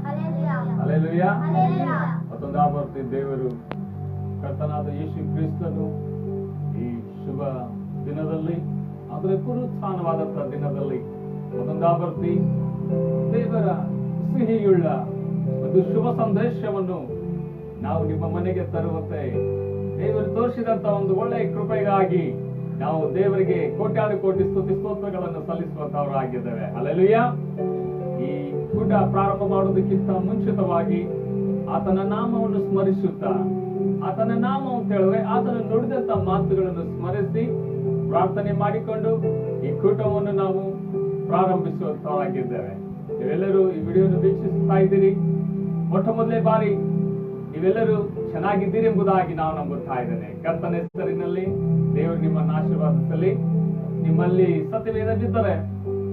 Hallelujah, hallelujah. ಮತ್ತೊಂದು ಬರ್ತಿ ದೇವರು ಕರ್ತನಾದ ಯೇಸು ಕ್ರಿಸ್ತನು ಈ ಶುಭ ದಿನದಲ್ಲಿ ಅಂದ್ರೆ ಪುನರುತ್ಥಾನವಾದಂತಹ ದಿನದಲ್ಲಿ ಮತ್ತೊಂದು ಬರ್ತಿ ದೇವರ ಸಿಹಿಯುಳ್ಳ ಒಂದು ಶುಭ ಸಂದೇಶವನ್ನು ನಾವು ನಿಮ್ಮ ಮನೆಗೆ ತರುವಂತೆ ದೇವರು ತೋರಿಸಿದಂತ ಒಂದು ಒಳ್ಳೆಯ ಕೃಪೆಗಾಗಿ ನಾವು ದೇವರಿಗೆ ಕೋಟ್ಯಾನು ಕೋಟಿ ಸ್ತುತಿ ಸ್ತೋತ್ರಗಳನ್ನು ಸಲ್ಲಿಸುವಂತವರಾಗಿದ್ದೇವೆ. ಹಲ್ಲೆಲೂಯಾ. ಈ ಕೂಟ ಪ್ರಾರಂಭ ಮಾಡುವುದಕ್ಕಿಂತ ಮುಂಚಿತವಾಗಿ ಆತನ ನಾಮವನ್ನು ಸ್ಮರಿಸುತ್ತಾ, ಆತನ ನಾಮ ಅಂತ ಹೇಳಿದ್ರೆ ಆತನ ನುಡಿದಂತ ಮಾತುಗಳನ್ನು ಸ್ಮರಿಸಿ ಪ್ರಾರ್ಥನೆ ಮಾಡಿಕೊಂಡು ಈ ಕೂಟವನ್ನು ನಾವು ಪ್ರಾರಂಭಿಸುವಂತವರಾಗಿದ್ದೇವೆ. ನೀವೆಲ್ಲರೂ ಈ ವಿಡಿಯೋವನ್ನು ವೀಕ್ಷಿಸ್ತಾ ಇದ್ದೀರಿ. ಮೊಟ್ಟ ಮೊದಲೇ ಬಾರಿ ನೀವೆಲ್ಲರೂ ಚೆನ್ನಾಗಿದ್ದೀರಿ ಎಂಬುದಾಗಿ ನಾವು ನಂಬುತ್ತಾ ಇದ್ದೇನೆ. ಕರ್ತನ ಹೆಸರಿನಲ್ಲಿ ದೇವರು ನಿಮ್ಮನ್ನು ಆಶೀರ್ವಾದಿಸಲಿ. ನಿಮ್ಮಲ್ಲಿ ಸತ್ಯವೇದವಿದ್ದರೆ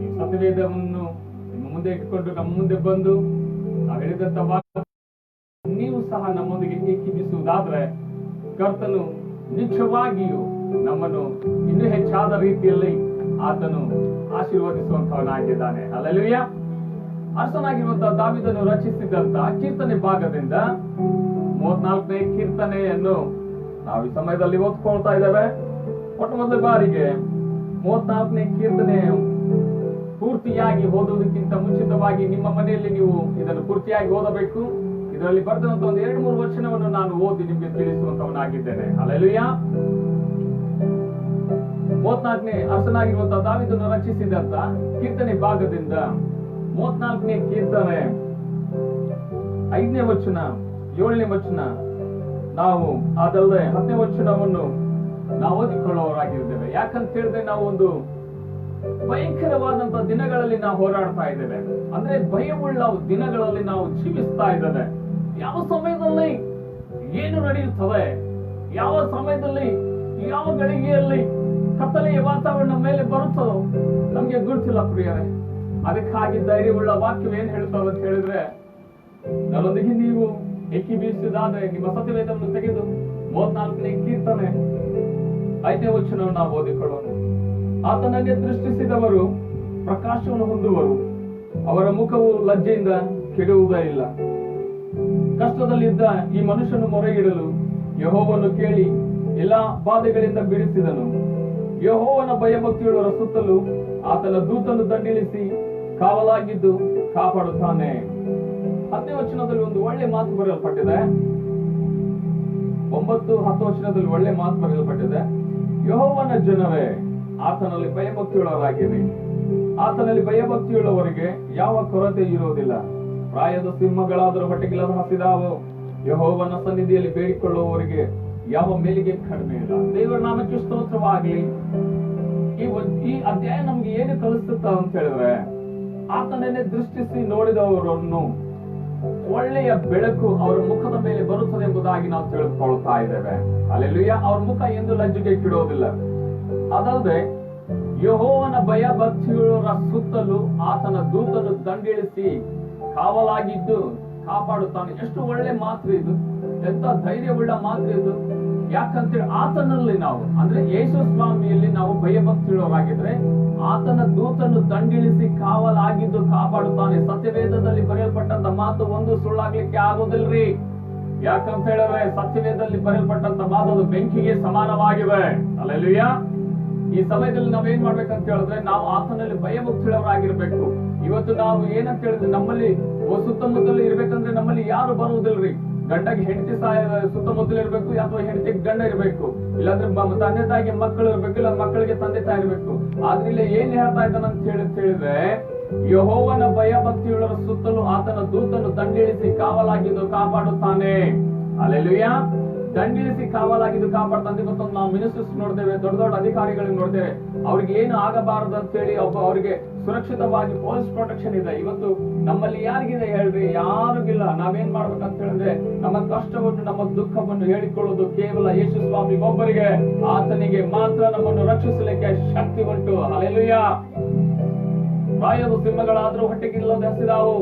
ಈ ಸತ್ಯವೇದವನ್ನು ನಿಮ್ಮ ಮುಂದೆ ಇಟ್ಟುಕೊಂಡು ನಮ್ಮ ಮುಂದೆ ಬಂದು ನಾವು ಹೇಳಿದಂತ ನೀವು ಸಹ ನಮ್ಮೊಂದಿಗೆ ಏಕೀಭಿಸುವುದಾದ್ರೆ ಕರ್ತನು ನಿಜವಾಗಿಯೂ ನಮ್ಮನ್ನು ಇನ್ನೂ ಹೆಚ್ಚಾದ ರೀತಿಯಲ್ಲಿ ಆತನು ಆಶೀರ್ವದಿಸುವಂತವನಾಗಿದ್ದಾನೆ. ಹಲ್ಲೆಲೂಯಾ. ಅರಸನಾಗಿರುವಂತಹ ದಾವೀದನು ರಚಿಸಿದಂತ ಕೀರ್ತನೆ ಭಾಗದಿಂದ 34ನೇ ಕೀರ್ತನೆಯನ್ನು ನಾವು ಈ ಸಮಯದಲ್ಲಿ ಓದ್ಕೊಳ್ತಾ ಇದ್ದೇವೆ. ಮೊಟ್ಟ ಮೊದಲ ಬಾರಿಗೆ 34ನೇ ಕೀರ್ತನೆ ಪೂರ್ತಿಯಾಗಿ ಓದುವುದಕ್ಕಿಂತ ಮುಂಚಿತವಾಗಿ ನಿಮ್ಮ ಮನೆಯಲ್ಲಿ ನೀವು ಇದನ್ನು ಪೂರ್ತಿಯಾಗಿ ಓದಬೇಕು. ಇದರಲ್ಲಿ ಬರೆದಂತ ಒಂದು 2-3 ವಚನವನ್ನು ನಾನು ಓದಿ ನಿಮಗೆ ತಿಳಿಸುವಂತವನಾಗಿದ್ದೇನೆ. ಹಲ್ಲೆಲೂಯಾ. 34ನೇ ಅರಸನಾಗಿರುವಂತಹ ದಾವೀದನು ರಚಿಸಿದಂತ ಕೀರ್ತನೆ ಭಾಗದಿಂದ 34ನೇ ಕೀರ್ತನೆ 5ನೇ ವಚನ 7ನೇ ವಚನ ನಾವು ಅದಲ್ಲದೆ 10ನೇ ವಚನವನ್ನು ನಾವು ಓದಿಕೊಳ್ಳುವವರಾಗಿದ್ದೇವೆ. ಯಾಕಂತ ಹೇಳಿದ್ರೆ ನಾವು ಒಂದು ಭಯಂಕರವಾದಂತಹ ದಿನಗಳಲ್ಲಿ ನಾವು ಹೋರಾಡ್ತಾ ಇದ್ದೇವೆ. ಅಂದ್ರೆ ಭಯವುಳ್ಳ ದಿನಗಳಲ್ಲಿ ನಾವು ಜೀವಿಸ್ತಾ ಇದ್ದೇವೆ. ಯಾವ ಸಮಯದಲ್ಲಿ ಏನು ನಡೆಯುತ್ತದೆ, ಯಾವ ಸಮಯದಲ್ಲಿ ಯಾವ ಗಳಿಗೆಯಲ್ಲಿ ಕತ್ತಲೆಯ ವಾತಾವರಣ ಮೇಲೆ ಬರುತ್ತದೋ ನಮ್ಗೆ ಗುರುತಿಲ್ಲ ಪ್ರಿಯರೇ. ಅದಕ್ಕಾಗಿ ಧೈರ್ಯವುಳ್ಳ ವಾಕ್ಯ ಏನ್ ಹೇಳ್ತಾವ ಅಂತ ಹೇಳಿದ್ರೆ, ನನ್ನೊಂದಿಗೆ ನೀವು ಏಕೀಭವಿಸಿದಾದ್ರೆ ನಿಮ್ಮ ಸತ್ಯವೇದವನ್ನು ತೆಗೆದು 34ನೇ ಕೀರ್ತನೆ 5ನೇ ವಚನವನ್ನು ನಾವು ಓದಿಕೊಳ್ಳೋಣ. ಆತನನ್ನೇ ದೃಷ್ಟಿಸಿದವರು ಪ್ರಕಾಶವನ್ನು ಹೊಂದುವರು, ಅವರ ಮುಖವು ಲಜ್ಜೆಯಿಂದ ಕೆಡುವುದೇ ಇಲ್ಲ. ಕಷ್ಟದಲ್ಲಿದ್ದ ಈ ಮನುಷ್ಯನು ಮೊರೆಯಿಡಲು ಯೆಹೋವನು ಕೇಳಿ ಎಲ್ಲಾ ಬಾಧೆಗಳಿಂದ ಬಿಡಿಸಿದನು. ಯೆಹೋವನ ಭಯಭಕ್ತಿಯುಳ್ಳವರ ಸುತ್ತಲೂ ಆತನ ದೂತನ್ನು ದಂಡಿಳಿಸಿ ಕಾವಲಾಗಿದ್ದು ಕಾಪಾಡುತ್ತಾನೆ. 10ನೇ ವಚನದಲ್ಲಿ ಒಂದು ಒಳ್ಳೆ ಮಾತು ಬರೆಯಲ್ಪಟ್ಟಿದೆ. 9-10 ವಚನದಲ್ಲಿ ಒಳ್ಳೆ ಮಾತು ಬರೆಯಲ್ಪಟ್ಟಿದೆ. ಯೆಹೋವನ ಜನರೇ, ಆತನಲ್ಲಿ ಭಯಭಕ್ತಿಯುಳ್ಳವರಾಗಿರಿ. ಆತನಲ್ಲಿ ಭಯಭಕ್ತಿಯುಳ್ಳವರಿಗೆ ಯಾವ ಕೊರತೆ ಇರುವುದಿಲ್ಲ. ಪ್ರಾಯದ ಸಿಂಹಗಳಾದರೂ ಹೊಟ್ಟೆಗಿಲ್ಲದ ಹಸಿದಾವು. ಯೆಹೋವನ ಸನ್ನಿಧಿಯಲ್ಲಿ ಬೇಡಿಕೊಳ್ಳುವವರಿಗೆ ಯಾವ ಮೇಲಿಗೆ ಕಡಿಮೆ ಇಲ್ಲ. ದೇವರ ನಾಮಕ್ಕೆ ಸ್ತೋತ್ರವಾಗಲಿ. ಈ ಅಧ್ಯಾಯ ನಮ್ಗೆ ಏನು ಕಲಿಸುತ್ತ ಅಂತ ಹೇಳಿದ್ರೆ, ಆತನನ್ನೇ ದೃಷ್ಟಿಸಿ ನೋಡಿದವರನ್ನು ಒಳ್ಳೆಯ ಬೆಳಕು ಅವರ ಮುಖದ ಮೇಲೆ ಬರುತ್ತದೆ ಎಂಬುದಾಗಿ ನಾವು ತಿಳಿದುಕೊಳ್ತಾ ಇದ್ದೇವೆ. ಹಲ್ಲೆಲೂಯಾ. ಅವ್ರ ಮುಖ ಎಂದು ಲಜ್ಜೆಗೆ ಇಡೋದಿಲ್ಲ. ಅದಲ್ಲದೆ ಯೆಹೋವನ ಭಯ ಭಕ್ತಿಯುಳ್ಳವರ ಸುತ್ತಲೂ ಆತನ ದೂತನು ದಂಡಿಳಿಸಿ ಕಾವಲಾಗಿದ್ದು ಕಾಪಾಡುತ್ತಾನೆ. ಎಷ್ಟು ಒಳ್ಳೆ ಮಾತು ಇದು, ಎಂತ ಧೈರ್ಯವುಳ್ಳ ಮಾತು ಇದು. ಯಾಕಂತೇಳಿ ಆತನಲ್ಲಿ ನಾವು ಅಂದ್ರೆ ಯೇಸು ಸ್ವಾಮಿಯಲ್ಲಿ ನಾವು ಭಯಭಕ್ತಿಯುಳ್ಳವರಾಗಿದ್ರೆ ಆತನ ದೂತನ್ನು ದಂಡಿಳಿಸಿ ಕಾವಲಾಗಿದ್ದು ಕಾಪಾಡುತ್ತಾನೆ. ಸತ್ಯವೇದದಲ್ಲಿ ಬರೆಯಲ್ಪಟ್ಟಂತ ಮಾತು ಒಂದು ಸುಳ್ಳಾಗ್ಲಿಕ್ಕೆ ಆಗೋದಿಲ್ರಿ. ಯಾಕಂತ ಹೇಳಿದ್ರೆ ಸತ್ಯವೇದದಲ್ಲಿ ಬರೆಯಲ್ಪಟ್ಟಂತ ಮಾತು ಅದು ಬೆಂಕಿಗೆ ಸಮಾನವಾಗಿದೆ. ಹಲ್ಲೆಲೂಯಾ. ಈ ಸಮಯದಲ್ಲಿ ನಾವೇನ್ ಮಾಡ್ಬೇಕಂತ ಹೇಳಿದ್ರೆ ನಾವು ಆತನಲ್ಲಿ ಭಯಭಕ್ತಿಯುಳ್ಳವರಾಗಿರ್ಬೇಕು. ಇವತ್ತು ನಾವು ಏನಂತ ಹೇಳಿದ್ರೆ ನಮ್ಮಲ್ಲಿ ಸುತ್ತಮುತ್ತಲು ಇರ್ಬೇಕಂದ್ರೆ ನಮ್ಮಲ್ಲಿ ಯಾರು ಬರುವುದಿಲ್ರಿ. ಗಂಡಗೆ ಹೆಂಡತಿ ಸುತ್ತಮುತ್ತಲು ಇರ್ಬೇಕು, ಅಥವಾ ಹೆಂಡತಿಗೆ ಗಂಡ ಇರ್ಬೇಕು, ಇಲ್ಲಾಂದ್ರೆ ತಂದೆ ತಾಯಿಗೆ ಮಕ್ಕಳು ಇರ್ಬೇಕು, ಇಲ್ಲ ಮಕ್ಕಳಿಗೆ ತಂದೆ ತಾಯಿ ಇರ್ಬೇಕು. ಆದ್ರೆ ಇಲ್ಲಿ ಏನ್ ಹೇಳ್ತಾ ಇದ್ದಾನ ಅಂತ ಹೇಳಿದ್ರೆ, ಯೆಹೋವನ ಭಯ ಭಕ್ತಿಯುಳ್ಳವರ ಸುತ್ತಲೂ ಆತನ ದೂತನ್ನು ದಂಡಿಳಿಸಿ ಕಾವಲಾಗಿದ್ದು ಕಾಪಾಡುತ್ತಾನೆ. ಹಲ್ಲೆಲೂಯಾ. ದಂಡಿಳಿಸಿ ಕಾವಲಾಗಿದ್ದು ಕಾಪಾಡ್ತಾನೆ. ಇವತ್ತೊಂದು ನಾವು ಮಿನಿಸ್ಟರ್ಸ್ ನೋಡ್ತೇವೆ, ದೊಡ್ಡ ದೊಡ್ಡ ಅಧಿಕಾರಿಗಳಿಗೆ ನೋಡ್ತೇವೆ. ಅವ್ರಿಗೆ ಏನು ಆಗಬಾರದು ಅಂತ ಹೇಳಿ ಅವರಿಗೆ ಸುರಕ್ಷಿತವಾಗಿ ಪೊಲೀಸ್ ಪ್ರೊಟೆಕ್ಷನ್ ಇದೆ. ಇವತ್ತು ನಮ್ಮಲ್ಲಿ ಯಾರಿಗಿದೆ ಹೇಳ್ರಿ? ಯಾರಿಗಿಲ್ಲ. ನಾವೇನ್ ಮಾಡ್ಬೇಕಂತ ಹೇಳಿದ್ರೆ ನಮ್ಮ ಕಷ್ಟವನ್ನು ನಮ್ಮ ದುಃಖವನ್ನು ಹೇಳಿಕೊಳ್ಳೋದು ಕೇವಲ ಯೇಸು ಸ್ವಾಮಿ ಒಬ್ಬರಿಗೆ. ಆತನಿಗೆ ಮಾತ್ರ ನಮ್ಮನ್ನು ರಕ್ಷಿಸಲಿಕ್ಕೆ ಶಕ್ತಿ ಉಂಟು. ಹಲ್ಲೆಲೂಯಾ. ಪ್ರಾಯದ ಸಿಂಹಗಳಾದ್ರೂ ಹೊಟ್ಟೆಗಿಲ್ಲದೆ ಹಸಿದಾವು.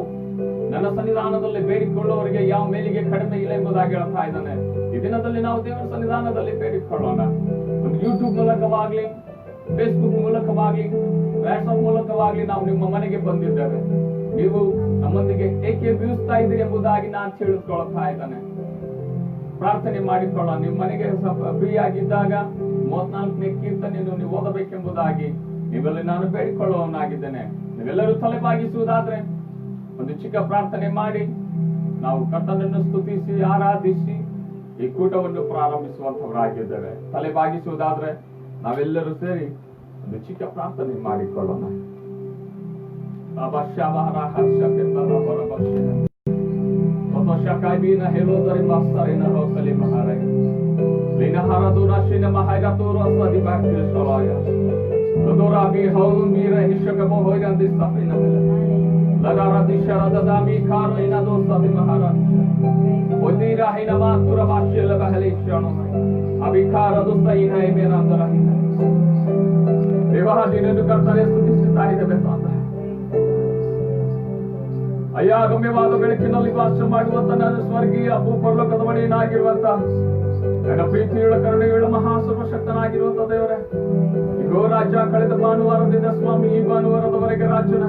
ನನ್ನ ಸನ್ನಿಧಾನದಲ್ಲಿ ಬೇಡಿಕೊಳ್ಳುವವರಿಗೆ ಯಾವ ಮೇಲಿಗೆ ಕಡಿಮೆ ಇಲ್ಲ ಎಂಬುದಾಗಿ ಹೇಳ್ತಾ ಇದ್ದಾನೆ. ಈ ದಿನದಲ್ಲಿ ನಾವು ದೇವರ ಸನ್ನಿಧಾನದಲ್ಲಿ ಬೇಡಿಕೊಳ್ಳೋಣ. ಒಂದು ಯೂಟ್ಯೂಬ್ ಮೂಲಕವಾಗ್ಲಿ, ಫೇಸ್ಬುಕ್ ಮೂಲಕವಾಗ್ಲಿ, ವಾಟ್ಸ್ಆಪ್ ಮೂಲಕವಾಗ್ಲಿ ನಾವು ನಿಮ್ಮ ಮನೆಗೆ ಬಂದಿದ್ದೇವೆ. ನೀವು ನಮ್ಮೊಂದಿಗೆ ಏಕೆ ಬೀಳಿಸ್ತಾ ಇದ್ದೀರಿ ಎಂಬುದಾಗಿ ನಾನು ತಿಳಿದುಕೊಳ್ತಾ ಇದ್ದಾನೆ. ಪ್ರಾರ್ಥನೆ ಮಾಡಿಕೊಳ್ಳ. ನಿಮ್ಮ ಮನೆಗೆ ಫ್ರೀ ಆಗಿದ್ದಾಗ 34ನೇ ಕೀರ್ತನೆಯನ್ನು ನೀವು ಓದಬೇಕೆಂಬುದಾಗಿ ನೀವೆಲ್ಲ ನಾನು ಬೇಡಿಕೊಳ್ಳುವವನಾಗಿದ್ದೇನೆ. ನೀವೆಲ್ಲರೂ ತಲೆಬಾಗಿಸುವುದಾದ್ರೆ ಒಂದು ಚಿಕ್ಕ ಪ್ರಾರ್ಥನೆ ಮಾಡಿ ನಾವು ಕರ್ತನನ್ನು ಸ್ತುತಿಸಿ ಆರಾಧಿಸಿ ಈ ಕೂಟವನ್ನು ಪ್ರಾರಂಭಿಸುವಂತವರಾಗಿದ್ದೇವೆ. ತಲೆಬಾಗಿಸುವುದಾದ್ರೆ ನಾವೆಲ್ಲರೂ ಸೇರಿ ಒಂದು ಚಿಕ್ಕ ಪ್ರಾರ್ಥನೆ ಮಾಡಿಕೊಳ್ಳೋಣ. ಅಯ್ಯ, ಗಮ್ಯವಾದ ಬೆಳಕಿನಲ್ಲಿ ವಾಸ ಮಾಡುವಂತ ನನ್ನ ಸ್ವರ್ಗೀಯ ಭೂಪರಲೋಕದ ಮನೆಯನ್ನಾಗಿರುವಂತ ನನ್ನ ಪ್ರೀತಿಯುಳ್ಳ ಕರುಣೆಯುಳ್ಳ ಮಹಾಸರ್ವಶಕ್ತನಾಗಿರುವಂತ ದೇವರೇ, ಈಗೋ ರಾಜ್ಯ ಕಳೆದ ಭಾನುವಾರದಿಂದ ಸ್ವಾಮಿ ಈ ಭಾನುವಾರದವರೆಗೆ ರಾಜ್ಯನ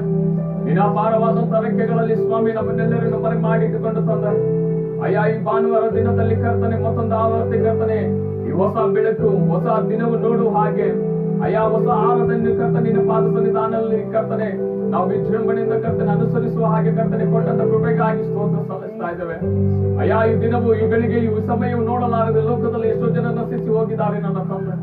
ನಿನ್ನ ಅಪಾರವಾದಂತ ರೆಕ್ಕೆಗಳಲ್ಲಿ ಸ್ವಾಮಿ ನಮ್ಮನ್ನೆಲ್ಲರನ್ನು ಮರೆ ಮಾಡಿಟ್ಟುಕೊಂಡು ತಂದ ಅಯ್ಯ, ಈ ಭಾನುವಾರ ದಿನದಲ್ಲಿ ಕರ್ತನೆ ಮತ್ತೊಂದು ಆವರ್ತಿ ಕರ್ತನೆ ಈ ಹೊಸ ಬೆಳಕು ಹೊಸ ದಿನವು ನೋಡು ಹಾಗೆ ಅಯ್ಯ, ಹೊಸ ಆಹಾರದಲ್ಲಿ ಕರ್ತನೆ ನಿನ್ನ ಪಾದ ಸನ್ನಿಧಾನದಲ್ಲಿ ಕರ್ತನೆ ನಾವು ವಿಜೃಂಭಣೆಯಿಂದ ಕರ್ತನೆ ಅನುಸರಿಸುವ ಹಾಗೆ ಕರ್ತನೆ ಕೊಟ್ಟಂತ ಕೃಪೆಗಾಗಿ ಸ್ತೋತ್ರ ಸಲ್ಲಿಸ್ತಾ ಇದ್ದೇವೆ. ಅಯ್ಯ, ಈ ದಿನವು ಈ ಬೆಳಿಗ್ಗೆ ಈ ಸಮಯವು ನೋಡಲಾರದೆ ಲೋಕದಲ್ಲಿ ಎಷ್ಟೋ ಜನ ನಶಿಸಿ ಹೋಗಿದ್ದಾರೆ ನನ್ನ ತಂದೆ.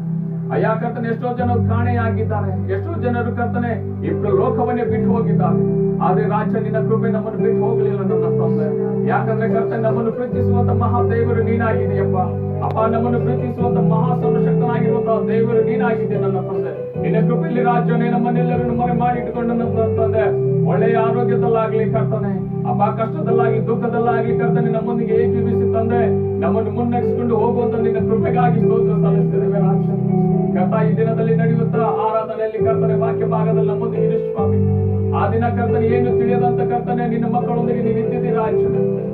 ಅಯ್ಯ ಕರ್ತನೆ, ಎಷ್ಟೋ ಜನರು ಕಾಣೆಯಾಗಿದ್ದಾರೆ, ಎಷ್ಟೋ ಜನರು ಕರ್ತನೆ ಇಬ್ರು ಲೋಕವನ್ನೇ ಬಿಟ್ಟು ಹೋಗಿದ್ದಾರೆ. ಆದ್ರೆ ರಾಜ್ಯ ನಿನ್ನ ಕೃಪೆ ನಮ್ಮನ್ನು ಬಿಟ್ಟು ಹೋಗಲಿಲ್ಲ ನನ್ನ ತಂದೆ. ಯಾಕಂದ್ರೆ ಕರ್ತನೆ ನಮ್ಮನ್ನು ಪ್ರೀತಿಸುವಂತ ಮಹಾ ದೇವರು ನೀನಾಗಿದೆಯಪ್ಪ. ಅಪ್ಪ, ನಮ್ಮನ್ನು ಪ್ರೀತಿಸುವಂತ ಮಹಾ ಸರ್ವಶಕ್ತನಾಗಿರುವಂತಹ ದೇವರು ನೀನಾಗಿದೆ ನನ್ನ ತಂದೆ. ನಿನ್ನ ಕೃಪೆಯಲ್ಲಿ ರಾಜ್ಯನೇ ನಮ್ಮನ್ನೆಲ್ಲರನ್ನು ಮರೆ ಮಾಡಿಟ್ಟುಕೊಂಡು ನನ್ನ ತಂದೆ ಒಳ್ಳೆಯ ಆರೋಗ್ಯದಲ್ಲಾಗ್ಲಿ ಕರ್ತನೆ ಅಪ್ಪ, ಕಷ್ಟದಲ್ಲಾಗಿ ದುಃಖದಲ್ಲಾಗ್ಲಿ ಕರ್ತನೆ ನಮ್ಮೊಂದಿಗೆ ಏಕೀವಿಸಿ ತಂದೆ ನಮ್ಮನ್ನು ಮುನ್ನಡೆಸಿಕೊಂಡು ಹೋಗುವಂತ ನಿನ್ನ ಕೃಪೆಗಾಗಿ ಸ್ತೋತ್ರ ಸಲ್ಲಿಸುತ್ತೇವೆ ರಾಜ್ಯ. ಕರ್ತ, ಈ ದಿನದಲ್ಲಿ ನಡೆಯುವಂತ ಆರಾಧನೆಯಲ್ಲಿ ಕರ್ತನೆ ವಾಕ್ಯ ಭಾಗದಲ್ಲಿ ನಮ್ಮೊಂದಿಗೆ ಇರು ಸ್ವಾಮಿ. ಆ ದಿನ ಕರ್ತನೆ ಏನು ತಿಳಿಯದಂತ ಕರ್ತನೆ ನಿನ್ನ ಮಕ್ಕಳೊಂದಿಗೆ ನೀನು ಇದ್ದಿದ್ದೀ ರಾಜ್ಯ.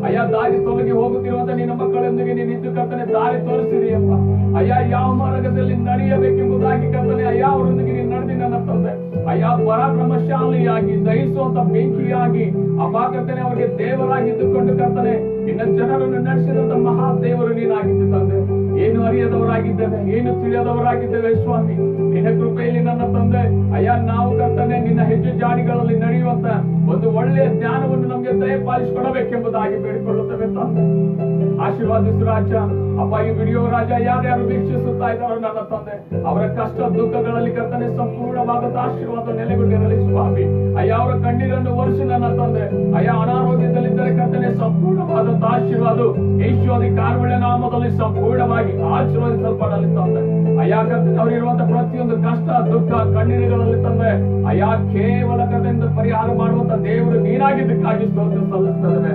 ಅಯ್ಯ, ದಾರಿ ತೊಲಗಿ ಹೋಗುತ್ತಿರುವಂತ ನಿನ್ನ ಮಕ್ಕಳೊಂದಿಗೆ ನೀನು ಇದ್ದು ಕರ್ತನೆ ದಾರಿ ತೋರಿಸಿದೆಯಪ್ಪ. ಅಯ್ಯ, ಯಾವ ಮಾರ್ಗದಲ್ಲಿ ನಡೆಯಬೇಕೆಂಬುದಾಗಿ ಕರ್ತನೆ ಅಯ್ಯ ಅವರೊಂದಿಗೆ ನೀನು ನಡೆದಿ ನನ್ನ ತಂದೆ. ಅಯ್ಯ, ಪರಾಕ್ರಮಶಾಲಿಯಾಗಿ ದಹಿಸುವಂತ ಬೆಂಕಿಯಾಗಿ ಅಪ್ಪ ಕರ್ತನೆ ಅವರಿಗೆ ದೇವರಾಗಿದ್ದುಕೊಂಡು ಕರ್ತನೆ ನಿನ್ನ ಜನರನ್ನು ನಡೆಸಿದಂತ ಮಹಾ ದೇವರು ನೀನಾಗಿದ್ದು ತಂದೆ. ಏನು ಅರಿಯದವರಾಗಿದ್ದೇವೆ, ಏನು ತಿಳಿಯದವರಾಗಿದ್ದೇವೆ ಸ್ವಾಮಿ. ನಿನ್ನ ಕೃಪೆಯಲ್ಲಿ ನನ್ನ ತಂದೆ ಅಯ್ಯ ನಾವು ಕರ್ತನೆ ನಿನ್ನ ಹೆಜ್ಜೆ ಜಾಡಿಗಳಲ್ಲಿ ನಡೆಯುವಂತ ಒಂದು ಒಳ್ಳೆಯ ಜ್ಞಾನವನ್ನು ನಮ್ಗೆ ದಯಪಾಲಿಸಿಕೊಡಬೇಕೆಂಬುದಾಗಿ ಬೇಡಿಕೊಳ್ಳುತ್ತೇವೆ ತಂದೆ. ಆಶೀರ್ವಾದಿಸು ರಾಜ. ಅಪ್ಪ, ಈ ವಿಡಿಯೋ ರಾಜ ಯಾರ್ಯಾರು ವೀಕ್ಷಿಸುತ್ತಾ ಇದ್ದಾರೋ ನನ್ನ ತಂದೆ ಅವರ ಕಷ್ಟ ದುಃಖಗಳಲ್ಲಿ ಕರ್ತನೆ ಸಂಪೂರ್ಣವಾದ ಆಶೀರ್ವಾದ ನೆಲೆಗೊಂಡಿರಲಿ ಸ್ವಾಮಿ. ಅಯ್ಯ, ಅವರ ಕಣ್ಣೀರನ್ನು ಒರೆಸಿ ನನ್ನ ತಂದೆ ಅಯ್ಯ, ಅನಾರೋಗ್ಯದಲ್ಲಿದ್ದರೆ ಕರ್ತನೆ ಸಂಪೂರ್ಣವಾದಂತ ಆಶೀರ್ವಾದ ಯೇಸುವಿನ ಕಾರುಣ್ಯ ನಾಮದಲ್ಲಿ ಸಂಪೂರ್ಣವಾಗಿ ಆಶೀರ್ವದಿಸಲ್ಪಡಲಿ ತಂದೆ. ಅಯ್ಯ ಕರ್ತನೆ ಅವರಿರುವಂತ ಪ್ರತಿಯೊಂದು ಕಷ್ಟ ದುಃಖ ಕಣ್ಣೀರುಗಳಲ್ಲಿ ತಂದೆ ಅಯ್ಯ ಕೇವಲ ಕರ್ತನೆಯಿಂದ ಪರಿಹಾರ ಮಾಡುವಂತ ದೇವರು ನೀನಾಗಿದ್ದಕ್ಕಾಗಿ ಸ್ತೋತ್ರ ಸಲ್ಲಿಸ್ತೇವೆ.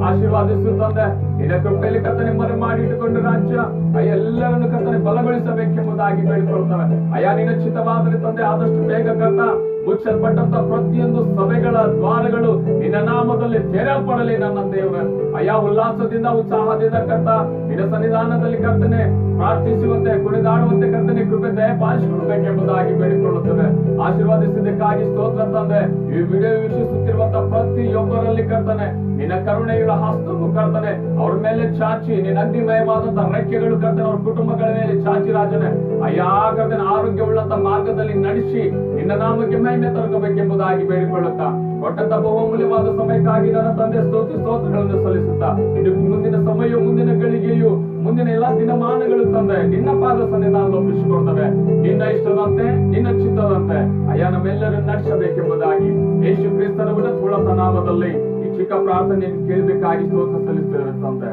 ಆಶೀರ್ವಾದಿಸು ತಂದೆ. ನಿನ್ನ ಕೃಪೆಯಲ್ಲಿ ಕರ್ತನೆ ಮರೆ ಮಾಡಿಟ್ಟುಕೊಂಡು ರಾಜ್ಯ ಅಯ್ಯ ಎಲ್ಲರನ್ನು ಕರ್ತನೆ ಬಲಗೊಳಿಸಬೇಕೆಂಬುದಾಗಿ ಬೇಡಿಕೊಳ್ತವೆ. ಅಯ್ಯ, ನಿನ್ನ ಚಿತ್ತವಾದರೆ ತಂದೆ ಆದಷ್ಟು ಬೇಗ ಕರ್ತ ಮುಚ್ಚಲ್ಪಟ್ಟಂತ ಪ್ರತಿಯೊಂದು ಸಭೆಗಳ ದ್ವಾರಗಳು ನಿನ್ನ ನಾಮದಲ್ಲಿ ತೆರೆಯಲ್ಪಡಲಿ ನನ್ನ ದೇವರ. ಅಯ್ಯ, ಉಲ್ಲಾಸದಿಂದ ಉತ್ಸಾಹದಿಂದ ಕರ್ತ ನಿನ್ನ ಸನ್ನಿಧಾನದಲ್ಲಿ ಕರ್ತನೆ ಪ್ರಾರ್ಥಿಸುವಂತೆ ಕುಣಿದಾಡುವಂತೆ ಕರ್ತನೆ ಕೃಪೆ ದಯಪಾಲಿಸಿಕೊಡಬೇಕೆಂಬುದಾಗಿ ಬೇಡಿಕೊಳ್ಳುತ್ತೇವೆ. ಆಶೀರ್ವಾದಿಸಿದ್ದಕ್ಕಾಗಿ ಸ್ತೋತ್ರ ತಂದೆ. ಈ ವಿಡಿಯೋ ವೀಕ್ಷಿಸುತ್ತಿರುವಂತ ಪ್ರತಿಯೊಬ್ಬರಲ್ಲಿ ಕರ್ತನೆ ನಿನ್ನ ಕರುಣೆಯುಳ್ಳ ಹಸ್ತವು ಕರ್ತನೆ ಅವ್ರ ಮೇಲೆ ಚಾಚಿ ನಿನ್ನ ಅಗ್ನಿಮಯವಾದಂತ ರೆಕ್ಕೆಗಳು ಕರ್ತನೆ ಅವ್ರ ಕುಟುಂಬಗಳ ಮೇಲೆ ಚಾಚಿ ರಾಜನೆ ಅಯ್ಯ ಕರ್ತನೆ ಆರೋಗ್ಯವುಳ್ಳಂತ ಮಾರ್ಗದಲ್ಲಿ ನಡೆಸಿ ನಿನ್ನ ನಾಮಕ್ಕೆ ಮಹಿಮೆ ತರಬೇಕೆಂಬುದಾಗಿ ಬೇಡಿಕೊಳ್ಳುತ್ತಾ ಕೊಟ್ಟಂತ ಬಹುಮೂಲ್ಯವಾದ ಸಮಯಕ್ಕಾಗಿ ನನ್ನ ತಂದೆ ಸ್ತೋತ್ರಗಳನ್ನು ಸಲ್ಲಿಸುತ್ತಾ ಇದು ಮುಂದಿನ ಸಮಯ ಮುಂದಿನ ಗಳಿಗೆಯು ಮುಂದಿನ ಎಲ್ಲಾ ದಿನಮಾನಗಳು ತಂದೆ ನಿನ್ನ ಪಾದ ಸನ್ನಿಧಾನ ಒಪ್ಪಿಸಿಕೊಡ್ತವೆ. ನಿನ್ನ ಇಷ್ಟದಂತೆ ನಿನ್ನ ಚಿತ್ತದಂತೆ ಅಯ್ಯ ನಮ್ಮೆಲ್ಲರೂ ನಡೆಸಬೇಕೆಂಬುದಾಗಿ ಯೇಸು ಕ್ರಿಸ್ತನ ಉನ್ನತ ನಾಮದಲ್ಲಿ ಈ ಚಿಕ್ಕ ಪ್ರಾರ್ಥನೆಯನ್ನು ಕೇಳಬೇಕಾಗಿ ಸ್ತೋತ್ರ ಸಲ್ಲಿಸುತ್ತೇವೆ ತಂದೆ.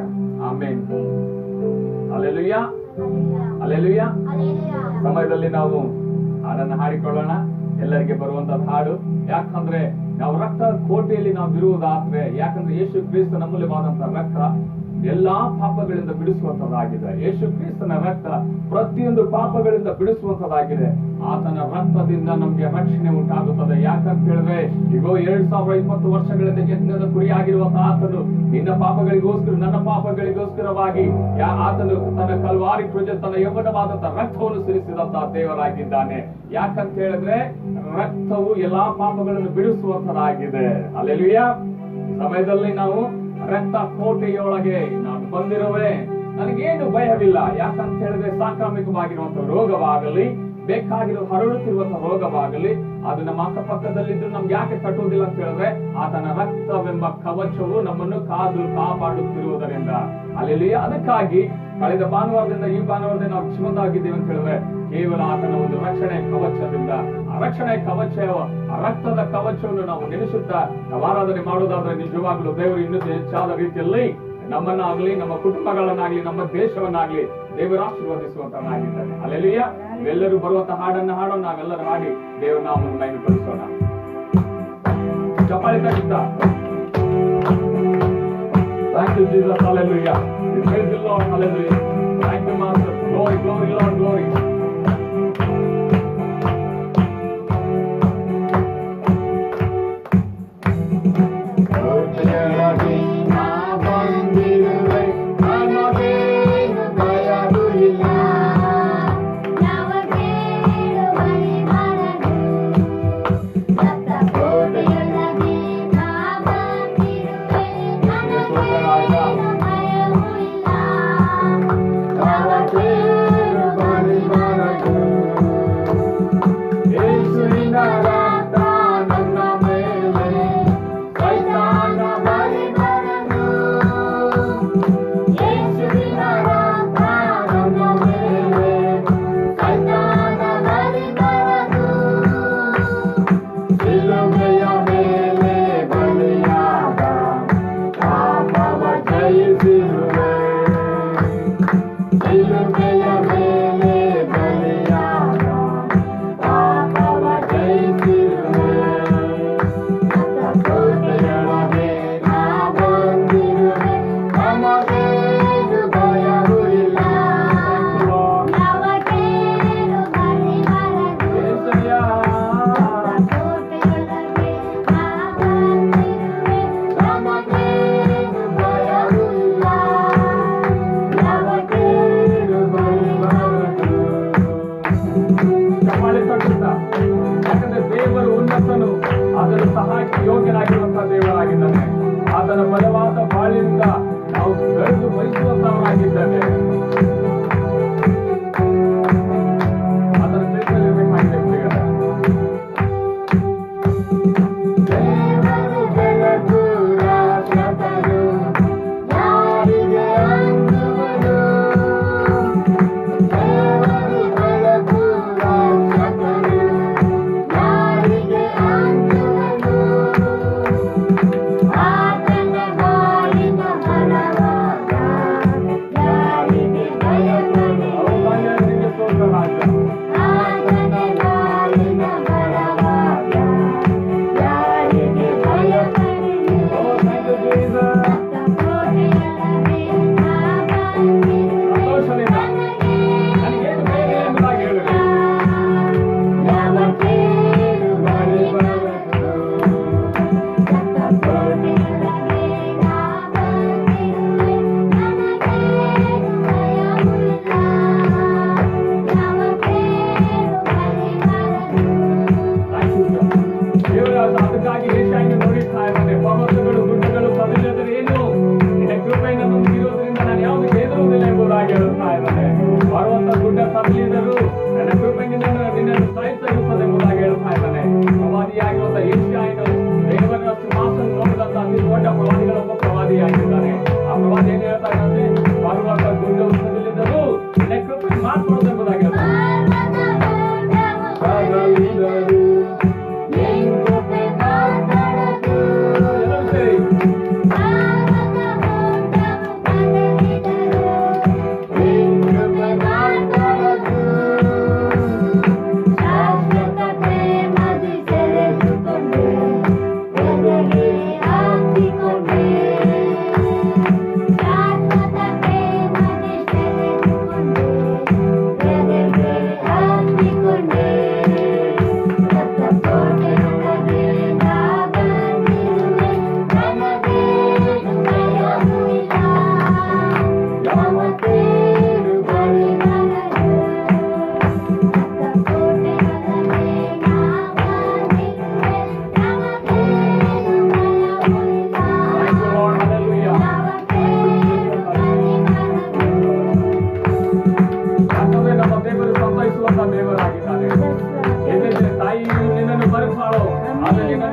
ಆಮೆನ್. Hallelujah, hallelujah. ಸಮಯದಲ್ಲಿ ನಾವು ಹಾಡನ್ನು ಹಾಡಿಕೊಳ್ಳೋಣ. ಎಲ್ಲರಿಗೆ ಬರುವಂತ ಹಾಡು. ಯಾಕಂದ್ರೆ ನಾವು ರಕ್ತ ಕೋಟೆಯಲ್ಲಿ ನಾವು ಇರುವುದಾದ್ರೆ, ಯಾಕಂದ್ರೆ ಯೇಸು ಕ್ರಿಸ್ತ ನಮ್ಮೂಲ್ಯವಾದಂತ ರಕ್ತ ಎಲ್ಲಾ ಪಾಪಗಳಿಂದ ಬಿಡಿಸುವಂತದ್ದಾಗಿದೆ. ಯೇಸು ಕ್ರಿಸ್ತನ ರಕ್ತ ಪ್ರತಿಯೊಂದು ಪಾಪಗಳಿಂದ ಬಿಡಿಸುವಂತದ್ದಾಗಿದೆ. ಆತನ ರಕ್ತದಿಂದ ನಮ್ಗೆ ರಕ್ಷಣೆ ಉಂಟಾಗುತ್ತದೆ. ಯಾಕಂತ ಹೇಳಿದ್ರೆ ಈಗ 2020 ವರ್ಷಗಳಿಂದ ಯಜ್ಞದ ಕುರಿಯಾಗಿರುವಂತಹ ಆತನು ನಿನ್ನ ಪಾಪಗಳಿಗೋಸ್ಕರ ನನ್ನ ಪಾಪಗಳಿಗೋಸ್ಕರವಾಗಿ ಆತನು ತನ್ನ ಕಲ್ವಾರಿ ಕ್ರೂಜ ತನ್ನ ಯೌವನವಾದಂತಹ ರಕ್ತವನ್ನು ಸುರಿಸಿದಂತಹ ದೇವರಾಗಿದ್ದಾನೆ. ಯಾಕಂತ ಹೇಳಿದ್ರೆ ರಕ್ತವು ಎಲ್ಲಾ ಪಾಪಗಳನ್ನು ಬಿಡಿಸುವಂತದ್ದಾಗಿದೆ. ಹಲ್ಲೆಲೂಯಾ. ಸಮಯದಲ್ಲಿ ನಾವು ರಕ್ತ ಕೋಟೆಯೊಳಗೆ ನಾನು ಬಂದಿರುವೆ, ನನಗೇನು ಭಯವಿಲ್ಲ. ಯಾಕಂತ ಹೇಳಿದ್ರೆ ಸಾಂಕ್ರಾಮಿಕವಾಗಿರುವಂತಹ ರೋಗವಾಗಲಿ, ಬೇಕಾಗಿರೋ ಹರಡುತ್ತಿರುವಂತಹ ರೋಗವಾಗಲಿ, ಅದು ನಮ್ಮ ಅಕ್ಕಪಕ್ಕದಲ್ಲಿದ್ದು ನಮ್ಗೆ ಯಾಕೆ ತಟ್ಟುವುದಿಲ್ಲ ಅಂತ ಹೇಳಿದ್ರೆ ಆತನ ರಕ್ತವೆಂಬ ಕವಚವು ನಮ್ಮನ್ನು ಕಾದು ಕಾಪಾಡುತ್ತಿರುವುದರಿಂದ. ಅಲ್ಲಿ ಅದಕ್ಕಾಗಿ ಕಳೆದ ಭಾನುವಾರದಿಂದ ಈ ಭಾನುವಾರದಿಂದ ನಾವು ಜೀವಂತವಾಗಿದ್ದೇವೆ ಅಂತ ಹೇಳಿದ್ರೆ ಕೇವಲ ಆತನ ಒಂದು ರಕ್ಷಣೆ ಕವಚದಿಂದ. ಆ ರಕ್ಷಣೆ ಕವಚ, ಆ ರಕ್ತದ ಕವಚವನ್ನು ನಾವು ನೆನೆಸುತ್ತಾ ನಾವು ಆರಾಧನೆ ಮಾಡುವುದಾದ್ರೆ ನಿಜವಾಗ್ಲೂ ದೇವರು ಇನ್ನೂ ಹೆಚ್ಚಾದ ರೀತಿಯಲ್ಲಿ ನಮ್ಮನ್ನಾಗ್ಲಿ, ನಮ್ಮ ಕುಟುಂಬಗಳನ್ನಾಗ್ಲಿ, ನಮ್ಮ ದೇಶವನ್ನಾಗ್ಲಿ ದೇವರು ಆಶೀರ್ವದಿಸುವಂತನಾಗಿದ್ದಾನೆ. ಅಲ್ಲೆಲ್ಲೂಯ್ಯ. ಎಲ್ಲರೂ ಬರುವಂತಹ ಹಾಡನ್ನ ಹಾಡೋಣ, ನಾವೆಲ್ಲರೂ ಹಾಡಿ ದೇವರ ನಾಮವನ್ನು ಮಹಿಮೆಪಡಿಸೋಣ. ಚಪ್ಪಾಳೆ ತಟ್ಟುತ್ತಾ Thank you, Jesus. Hallelujah. We praise the Lord. Hallelujah. Thank you, Master. Glory, glory, Lord, glory. ಯಾಕಂದ್ರೆ ದೇವರು ಉನ್ನತನು, ಅದರ ಸಹಾಯಕ್ಕೆ ಯೋಗ್ಯನಾಗಿರುವಂತಹ ದೇವರಾಗಿದ್ದಾನೆ. ಆತನ ಬಲವಾದ ಬಾಳಿನಿಂದ ನಾವು ಬೆಳೆದು ಬಯಸುವಂತವರಾಗಿದ್ದಾನೆ. ಅದರ ದೇಶದಲ್ಲಿರಬೇಕಾಗಿದೆ ಪ್ರಿಯರೇ.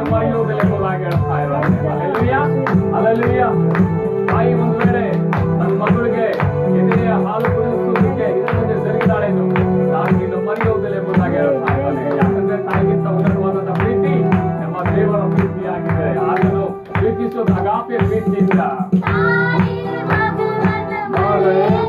ನಿನ್ನ ಮರೆಯುವುದಿಲ್ಲ ಎಂಬುದಾಗಿ ಹೇಳ್ತಾ ಇದ್ದಾರೆ. Hallelujah, hallelujah. ತಾಯಿ ಒಂದು ವೇಳೆ ನನ್ನ ಮಗಳಿಗೆ ಎದೆಯ ಹಾಲು ಕುಡಿಸುವುದಕ್ಕೆ ಇದರಿಂದ ಜರುಗಿದಾಳೇನು, ನಾನು ನಿನ್ನ ಮರೆಯುವುದಿಲ್ಲ ಎಂಬುದಾಗಿ ಹೇಳ್ತಾ ಇದ್ದಾನೆ. ಯಾಕಂದ್ರೆ ತಾಯಿಗಿಂತ ಉನ್ನತವಾದಂತಹ ಪ್ರೀತಿ ನಮ್ಮ ದೇವರ ಪ್ರೀತಿಯಾಗಿದೆ. ಆತನು ಪ್ರೀತಿಸುವುದು ಅಗಾಪೆ ಪ್ರೀತಿಯಿಂದ. ಮಾಡಿ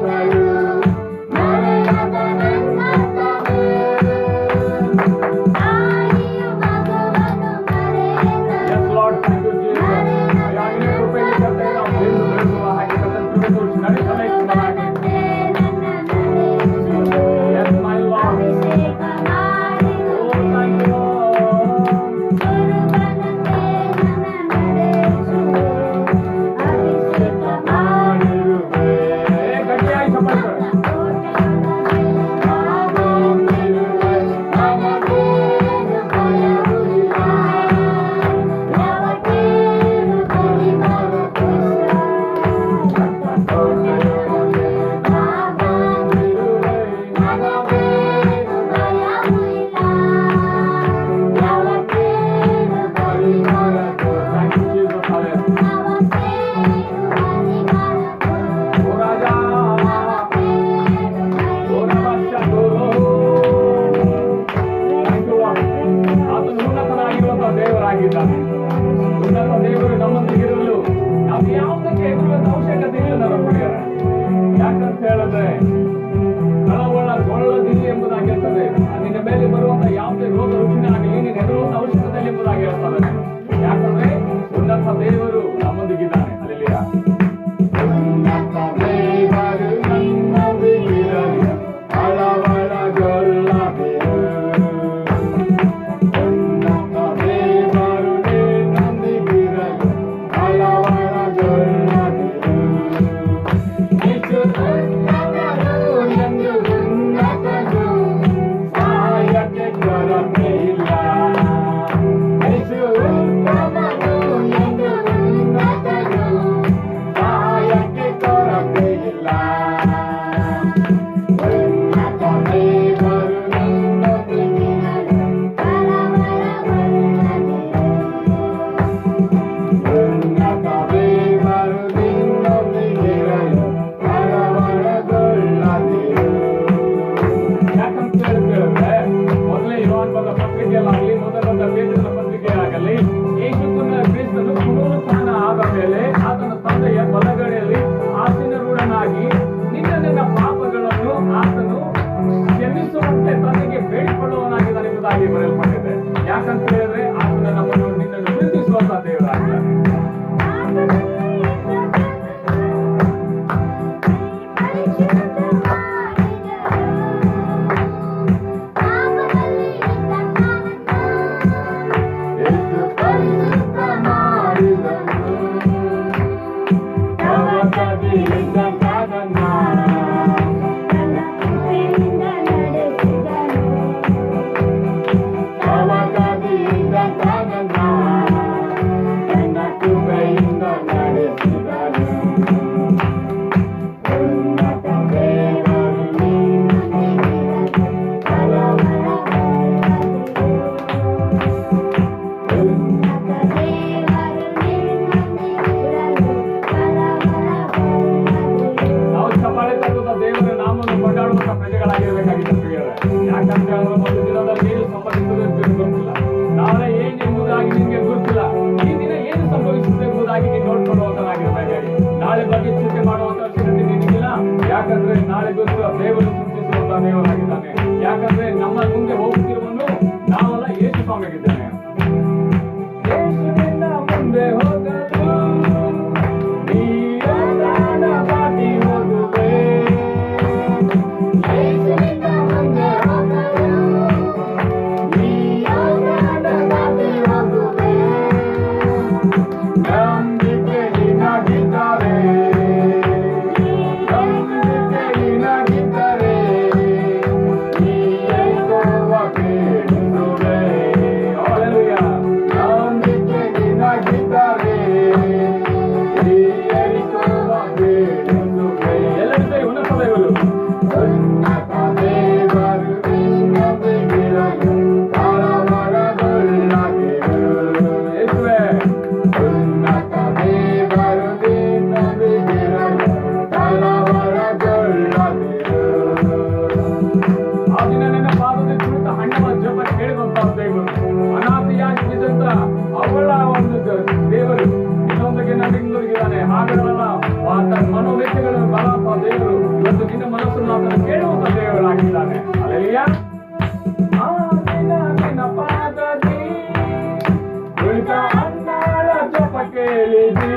ಕೇಳಿದಿ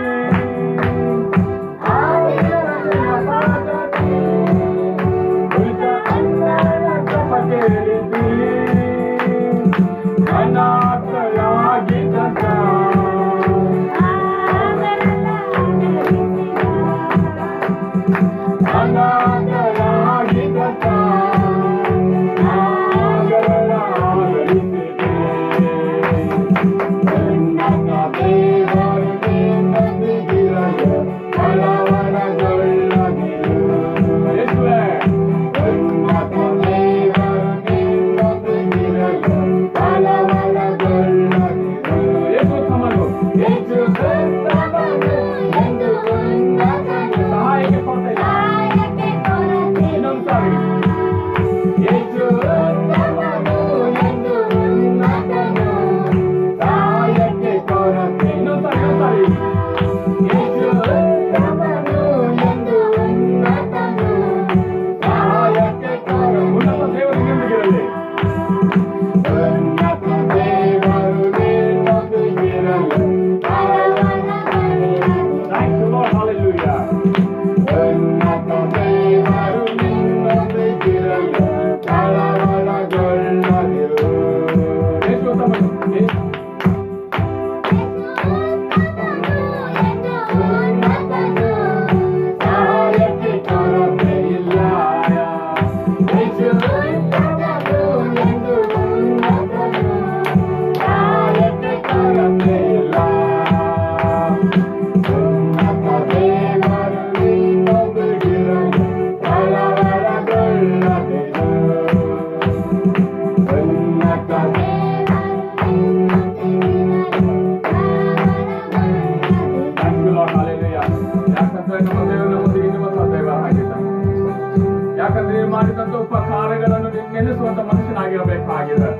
ಮಾಡಿದಂತ ಉಪಕಾರಗಳನ್ನು ನೆನೆಸುವಂತ ಮನುಷ್ಯನಾಗಿರಬೇಕಾಗಿದೆ.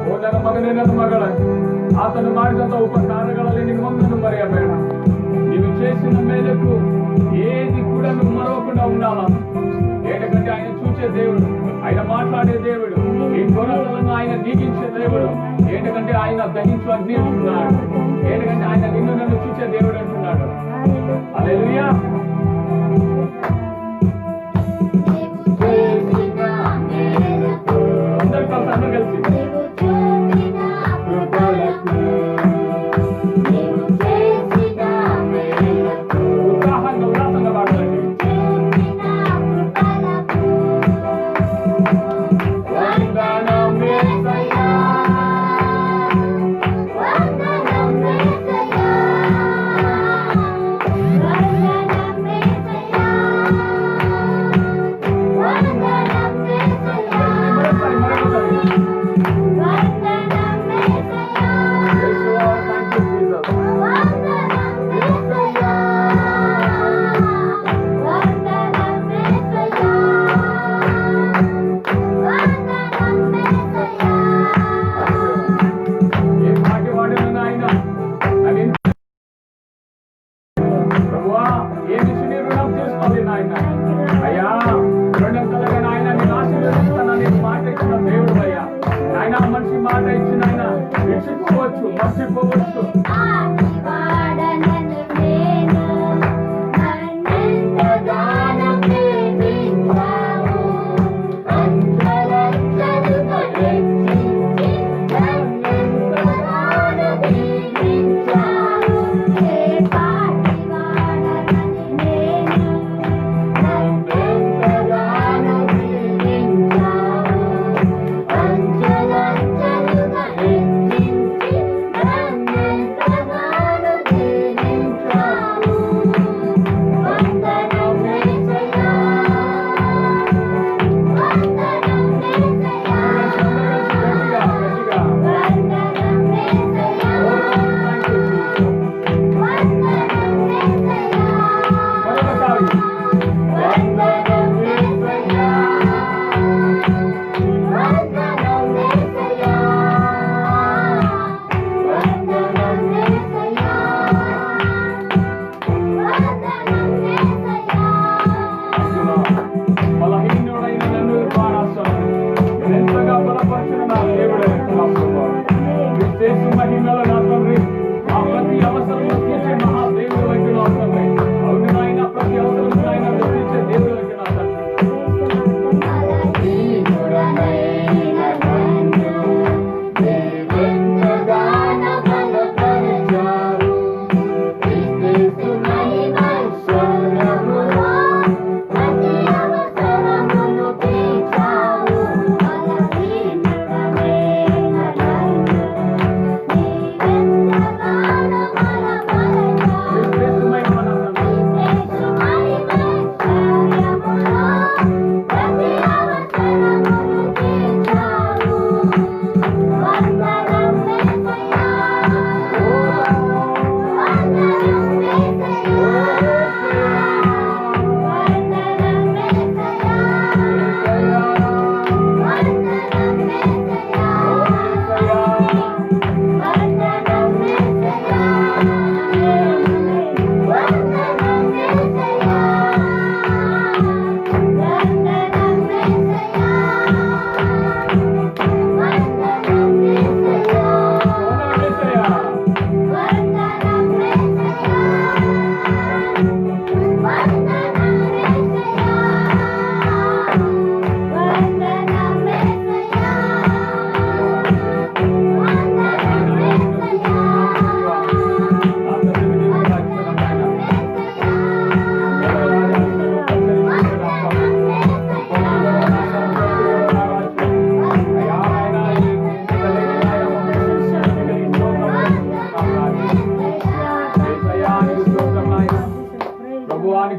ಓ ನನ್ನ ಮಗನೇ, ನನ್ನ ಮಗಳ, ఆతను ಮಾಡಿದಂತ ఉపకారಗಳಲ್ಲಿ నిన్ను మరయబేడ. నీవు చేసిన మేలకు ఏది కూడా నువ్వు మరవకుండా ఉండాలా. ఎందుకంటే ఆయన చూసే దేవుడు, ఆయన మాట్లాడే దేవుడు, ఈ గొర్రెలను ఆయన దీగించే దేవుడు. ఎందుకంటే ఆయన దహించు అగ్ని అంటున్నాడు. ఎందుకంటే ఆయన నిన్ను నన్ను చూసే దేవుడు అంటున్నాడు. హల్లెలూయా. అందరూ కలిసి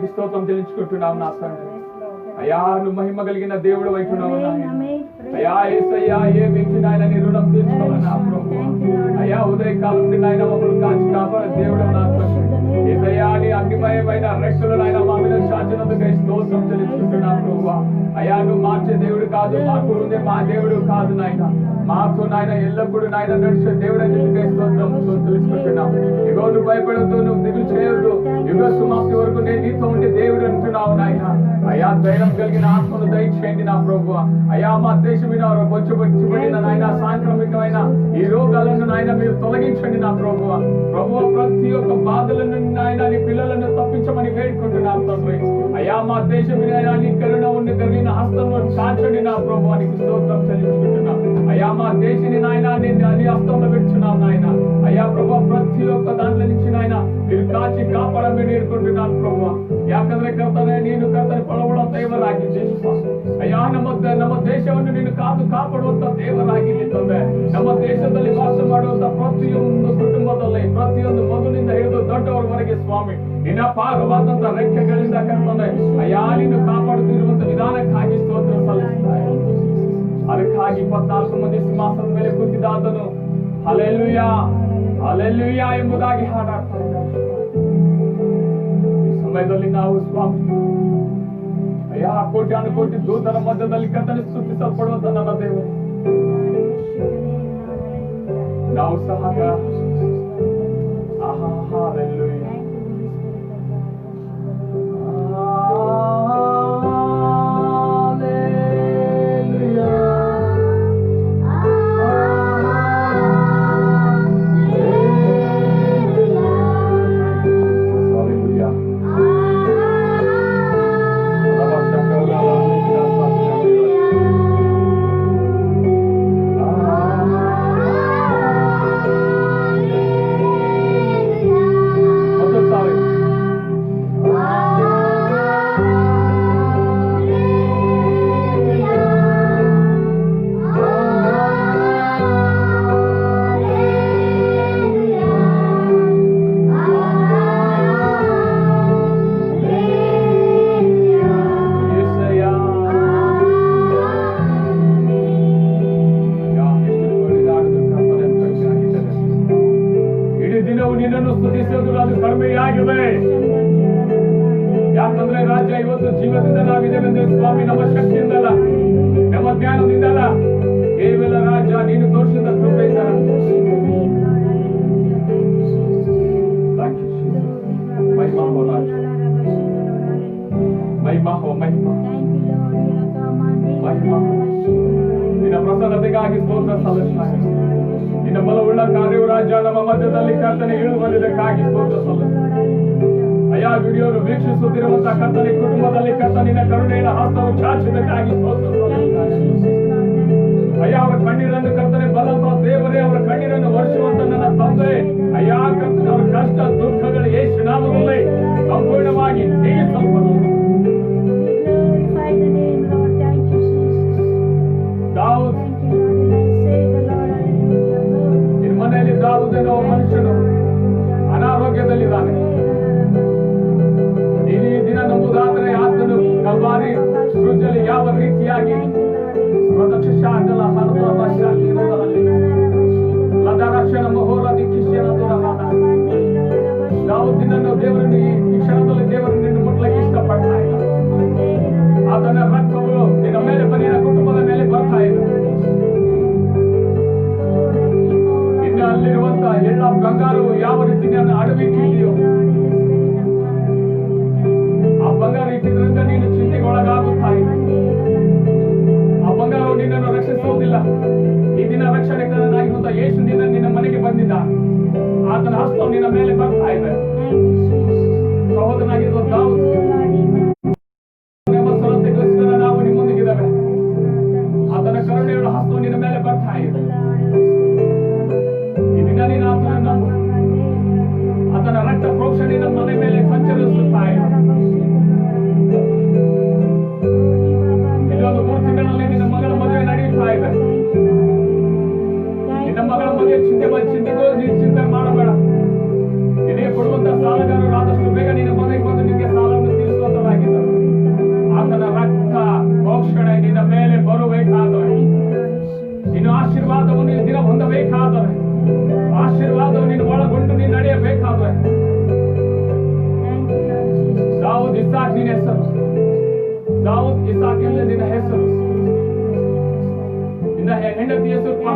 నీకు స్తోత్రం చెల్లించుకుంటున్నాం నా తండ్రి. అయ్యా నువ్వు మహిమ కలిగిన దేవుడు వైపున్నావు నాయన. అయ్యా యేసయ్యా ఏ వ్యక్తి నాయన నీ రుణం తీర్చుకోవాలి నా ప్రభు. అయ్యా ఉదయకాలం నుండి నాయన మమ్మల్ని కాచి కాపాడే దేవుడు నా తండ్రి. యేసయ్యా నీ అగ్నిమయమైన రెక్కలు నాయన మా మీద శాంతినందుకై స్తోత్రం చెల్లించుకుంటున్నాం ప్రభు. అయ్యా నువ్వు మార్చే దేవుడు కాదు, మాకు ఉండే మా దేవుడు కాదు నాయన. మాతో నాయన ఎల్లప్పుడూ నాయన నడిచే దేవుడు అని స్తోత్రం తెలుసుకుంటున్నాం. ఇగో నువ్వు భయపడద్దు, నువ్వు దిగులు చేయొద్దు, యుగ సమాప్తి వరకు నేను నీతో ఉండే దేవుడు అంటున్నావు నాయన. అయ్యా ధైర్యం కలిగిన ఆత్మను దయచేయండి నా ప్రభు. అయ్యా మా దేశం మీద వచ్చబడిన నాయన సాంక్రమికమైన ఈ రోగాలను నాయన మీరు తొలగించండి నా ప్రభు. ప్రభు ప్రతి ఒక్క బాధల నుండి నాయన నీ పిల్లలను తప్పించమని వేడుకుంటున్నాం తండ్రి. అయ్యా మా దేశం మీద నీ కరుణ ఉండి కలిగిన హస్తంలో కాచండి నా ప్రభు అని స్తోత్రం చెల్లించుకుంటున్నాం. అయ్యా మా దేశాన్ని నాయన నీ హస్తంలో పెట్టున్నాం నాయన. అయ్యా ప్రభు ప్రతి ఒక్క దాంట్లో నుంచి నాయన మీరు ಕಾಚಿ ಕಾಪಾಡಬೇಕು ನೀಡ್ಕೊಂಡಿದ್ದಾನೆ ಪ್ರಭು. ಯಾಕಂದ್ರೆ ಕರ್ತನೆ ನೀನು ಕರ್ತನೆ ಪಳವಳ ದೇವರಾಗಿ ಅಯ್ಯ ನಮ್ಮ ದೇಶವನ್ನು ನೀನು ಕಾಪಾಡುವಂತ ದೇವರಾಗಿದ್ದಿ ತಂದೆ. ನಮ್ಮ ದೇಶದಲ್ಲಿ ವಾಸ ಮಾಡುವಂತ ಪ್ರತಿಯೊಂದು ಕುಟುಂಬದಲ್ಲಿ ಪ್ರತಿಯೊಂದು ಮಗುವಿನಿಂದ ಹಿಡಿದು ದೊಡ್ಡವರವರೆಗೆ ಸ್ವಾಮಿ ನಿನ್ನ ಪಾರವಾದಂತ ರೆಕ್ಕೆಗಳಿಂದ ಕರ್ತನೆ ಅಯ್ಯ ನೀನು ಕಾಪಾಡುತ್ತಿರುವಂತ ವಿಧಾನಕ್ಕಾಗಿ ಸ್ತೋತ್ರ ಸಲ್ಲಿಸ್ತಾರೆ. ಅದಕ್ಕಾಗಿ 14 ಮಂದಿ ಸಿಂಹಾಸನದ ಮೇಲೆ ಕೂತಿದ್ದಾದನು ಹಲ್ಲೆಲೂಯಾ ಹಲ್ಲೆಲೂಯಾ ಎಂಬುದಾಗಿ ಹಾಡಾಡ್ತಾ ಇದ್ದಾರೆ. ಈ ಸಮಯದಲ್ಲಿ ನಾವು ಸ್ವಾಮಿ ಅಯ್ಯ ಕೋಟ್ಯಾನು ಕೋಟಿ ದೂತರ ಮಧ್ಯದಲ್ಲಿ ಕರ್ತನೆ ಸ್ತುತಿಸಲ್ಪಡುವಂತ ನನ್ನ ದೇವರು ನಾವು ಸಹ ಹಲ್ಲೆಲೂಯಾ ಯಾಕಂದ್ರೆ ರಾಜ್ಯ ಇವತ್ತು ಜೀವದಿಂದ ನಾವಿದ್ದೇವೆ ಸ್ವಾಮಿ, ನಮ್ಮ ಶಕ್ತಿಯಿಂದಲ್ಲ ನಮ್ಮ ಜ್ಞಾನದಿಂದಲ್ಲ, ಕೇವಲ ರಾಜ್ಯ ನೀನು ತೋರಿಸಿದ ಕೃಪೆಯಿಂದ. ಮಹಿಮಾ ಹೋ ರಾಜ, ಮಹಿಮಾ ಹೋ ಮಹಿಮಾ ಮಹಿಮಾ. ನಿನ್ನ ಪ್ರಸನ್ನತೆಗಾಗಿ ಸ್ತೋತ್ರ ಸಲ್ಲಿಸ್ತಾರೆ. ನಿನ್ನ ಬಲವುಳ್ಳ ಕಾರ್ಯವು ರಾಜ್ಯ ನಮ್ಮ ಮಧ್ಯದಲ್ಲಿ ಕರ್ತನೆ ಇಳಿದು ಬಂದಿದ್ದಕ್ಕಾಗಿ ಸ್ತೋತ್ರ ಸಲ್ಲಿಸ್ತಾರೆ. ಅಯ್ಯ ವಿಡಿಯೋನು ವೀಕ್ಷಿಸುತ್ತಿರುವಂತಹ ಕರ್ತನೆ ಕುಟುಂಬದಲ್ಲಿ ಕರ್ತನಿನ ಕರುಣೆಯ ಹಸ್ತವು ಚಾಚಿದ್ದಕ್ಕಾಗಿ ಸ್ತೋತ್ರ ಸಲ್ಲಿಸ್ತಾರೆ. ಅಯ್ಯ ಅವರ ಕಣ್ಣೀರನ್ನು ಕರ್ತನೆ ಬಲವ ದೇವರೇ ಅವರ ಕಣ್ಣೀರನ್ನು ವರ್ಷಿಸುವಂತ ನನ್ನ ತಂದೆ ಅಯ್ಯ ಕರ್ತನೆ ಅವರ ಕಷ್ಟ ದುಃಖಗಳು ಯೇಸು ನಾಮದಲ್ಲಿ ಸಂಪೂರ್ಣವಾಗಿ ನೀಗಿಸಲ್ಪಡಲಿ. ದಾವೂದ್ ನಿನ್ನ ಮನೆಯಲ್ಲಿ ದಾವೂದ್ ಎನ್ನುವ ಮನುಷ್ಯನು ಅನಾರೋಗ್ಯದಲ್ಲಿದ್ದಾನೆ. ಈ ದಿನ ನಂಬುದಾದರೆ ಆತನು ಕಲ್ವಾರಿ ಕ್ರೂಜಲ್ಲಿ ಯಾವ ರೀತಿಯಾಗಿ ಪ್ರದಕ್ಷ ಶಾಖಲ ಹರದ ಭಾಷೆಯಲ್ಲಿ ಇರುವುದರಲ್ಲಿ ಲದರಕ್ಷಣ ಮಹೋರ ದಿಕ್ಕಿಶನ ದೂರವಾದ ದಾವೂದನನ್ನು ದೇವರನ್ನು ಈ ಕ್ಷಣದಲ್ಲಿ ದೇವರು ನಿನ್ನ ಮುಟ್ಲಕ್ಕೆ ಇಷ್ಟಪಡ್ತಾ ಇಲ್ಲ. ಆತನ ರಕ್ತವು ನಿನ್ನ ಮೇಲೆ ನಿನ್ನ ಕುಟುಂಬದ ಮೇಲೆ ಬರ್ತಾ ಇದೆ. ಇನ್ನು ಅಲ್ಲಿರುವಂತ ಎಲ್ಲ ಬಂಗಾರವು ಯಾವ ರೀತಿ ನನ್ನ ಅಡವಿಟ್ಟಿದೆಯೋ ಆ ಬಂಗಾರ ಇಟ್ಟಿದ್ರಿಂದ ನೀನು ಚಿಂತೆಗೆ ಒಳಗಾಗುತ್ತಾ ಇದೆ. ಆ ಬಂಗಾರವು ನಿನ್ನನ್ನು ರಕ್ಷಿಸುವುದಿಲ್ಲ.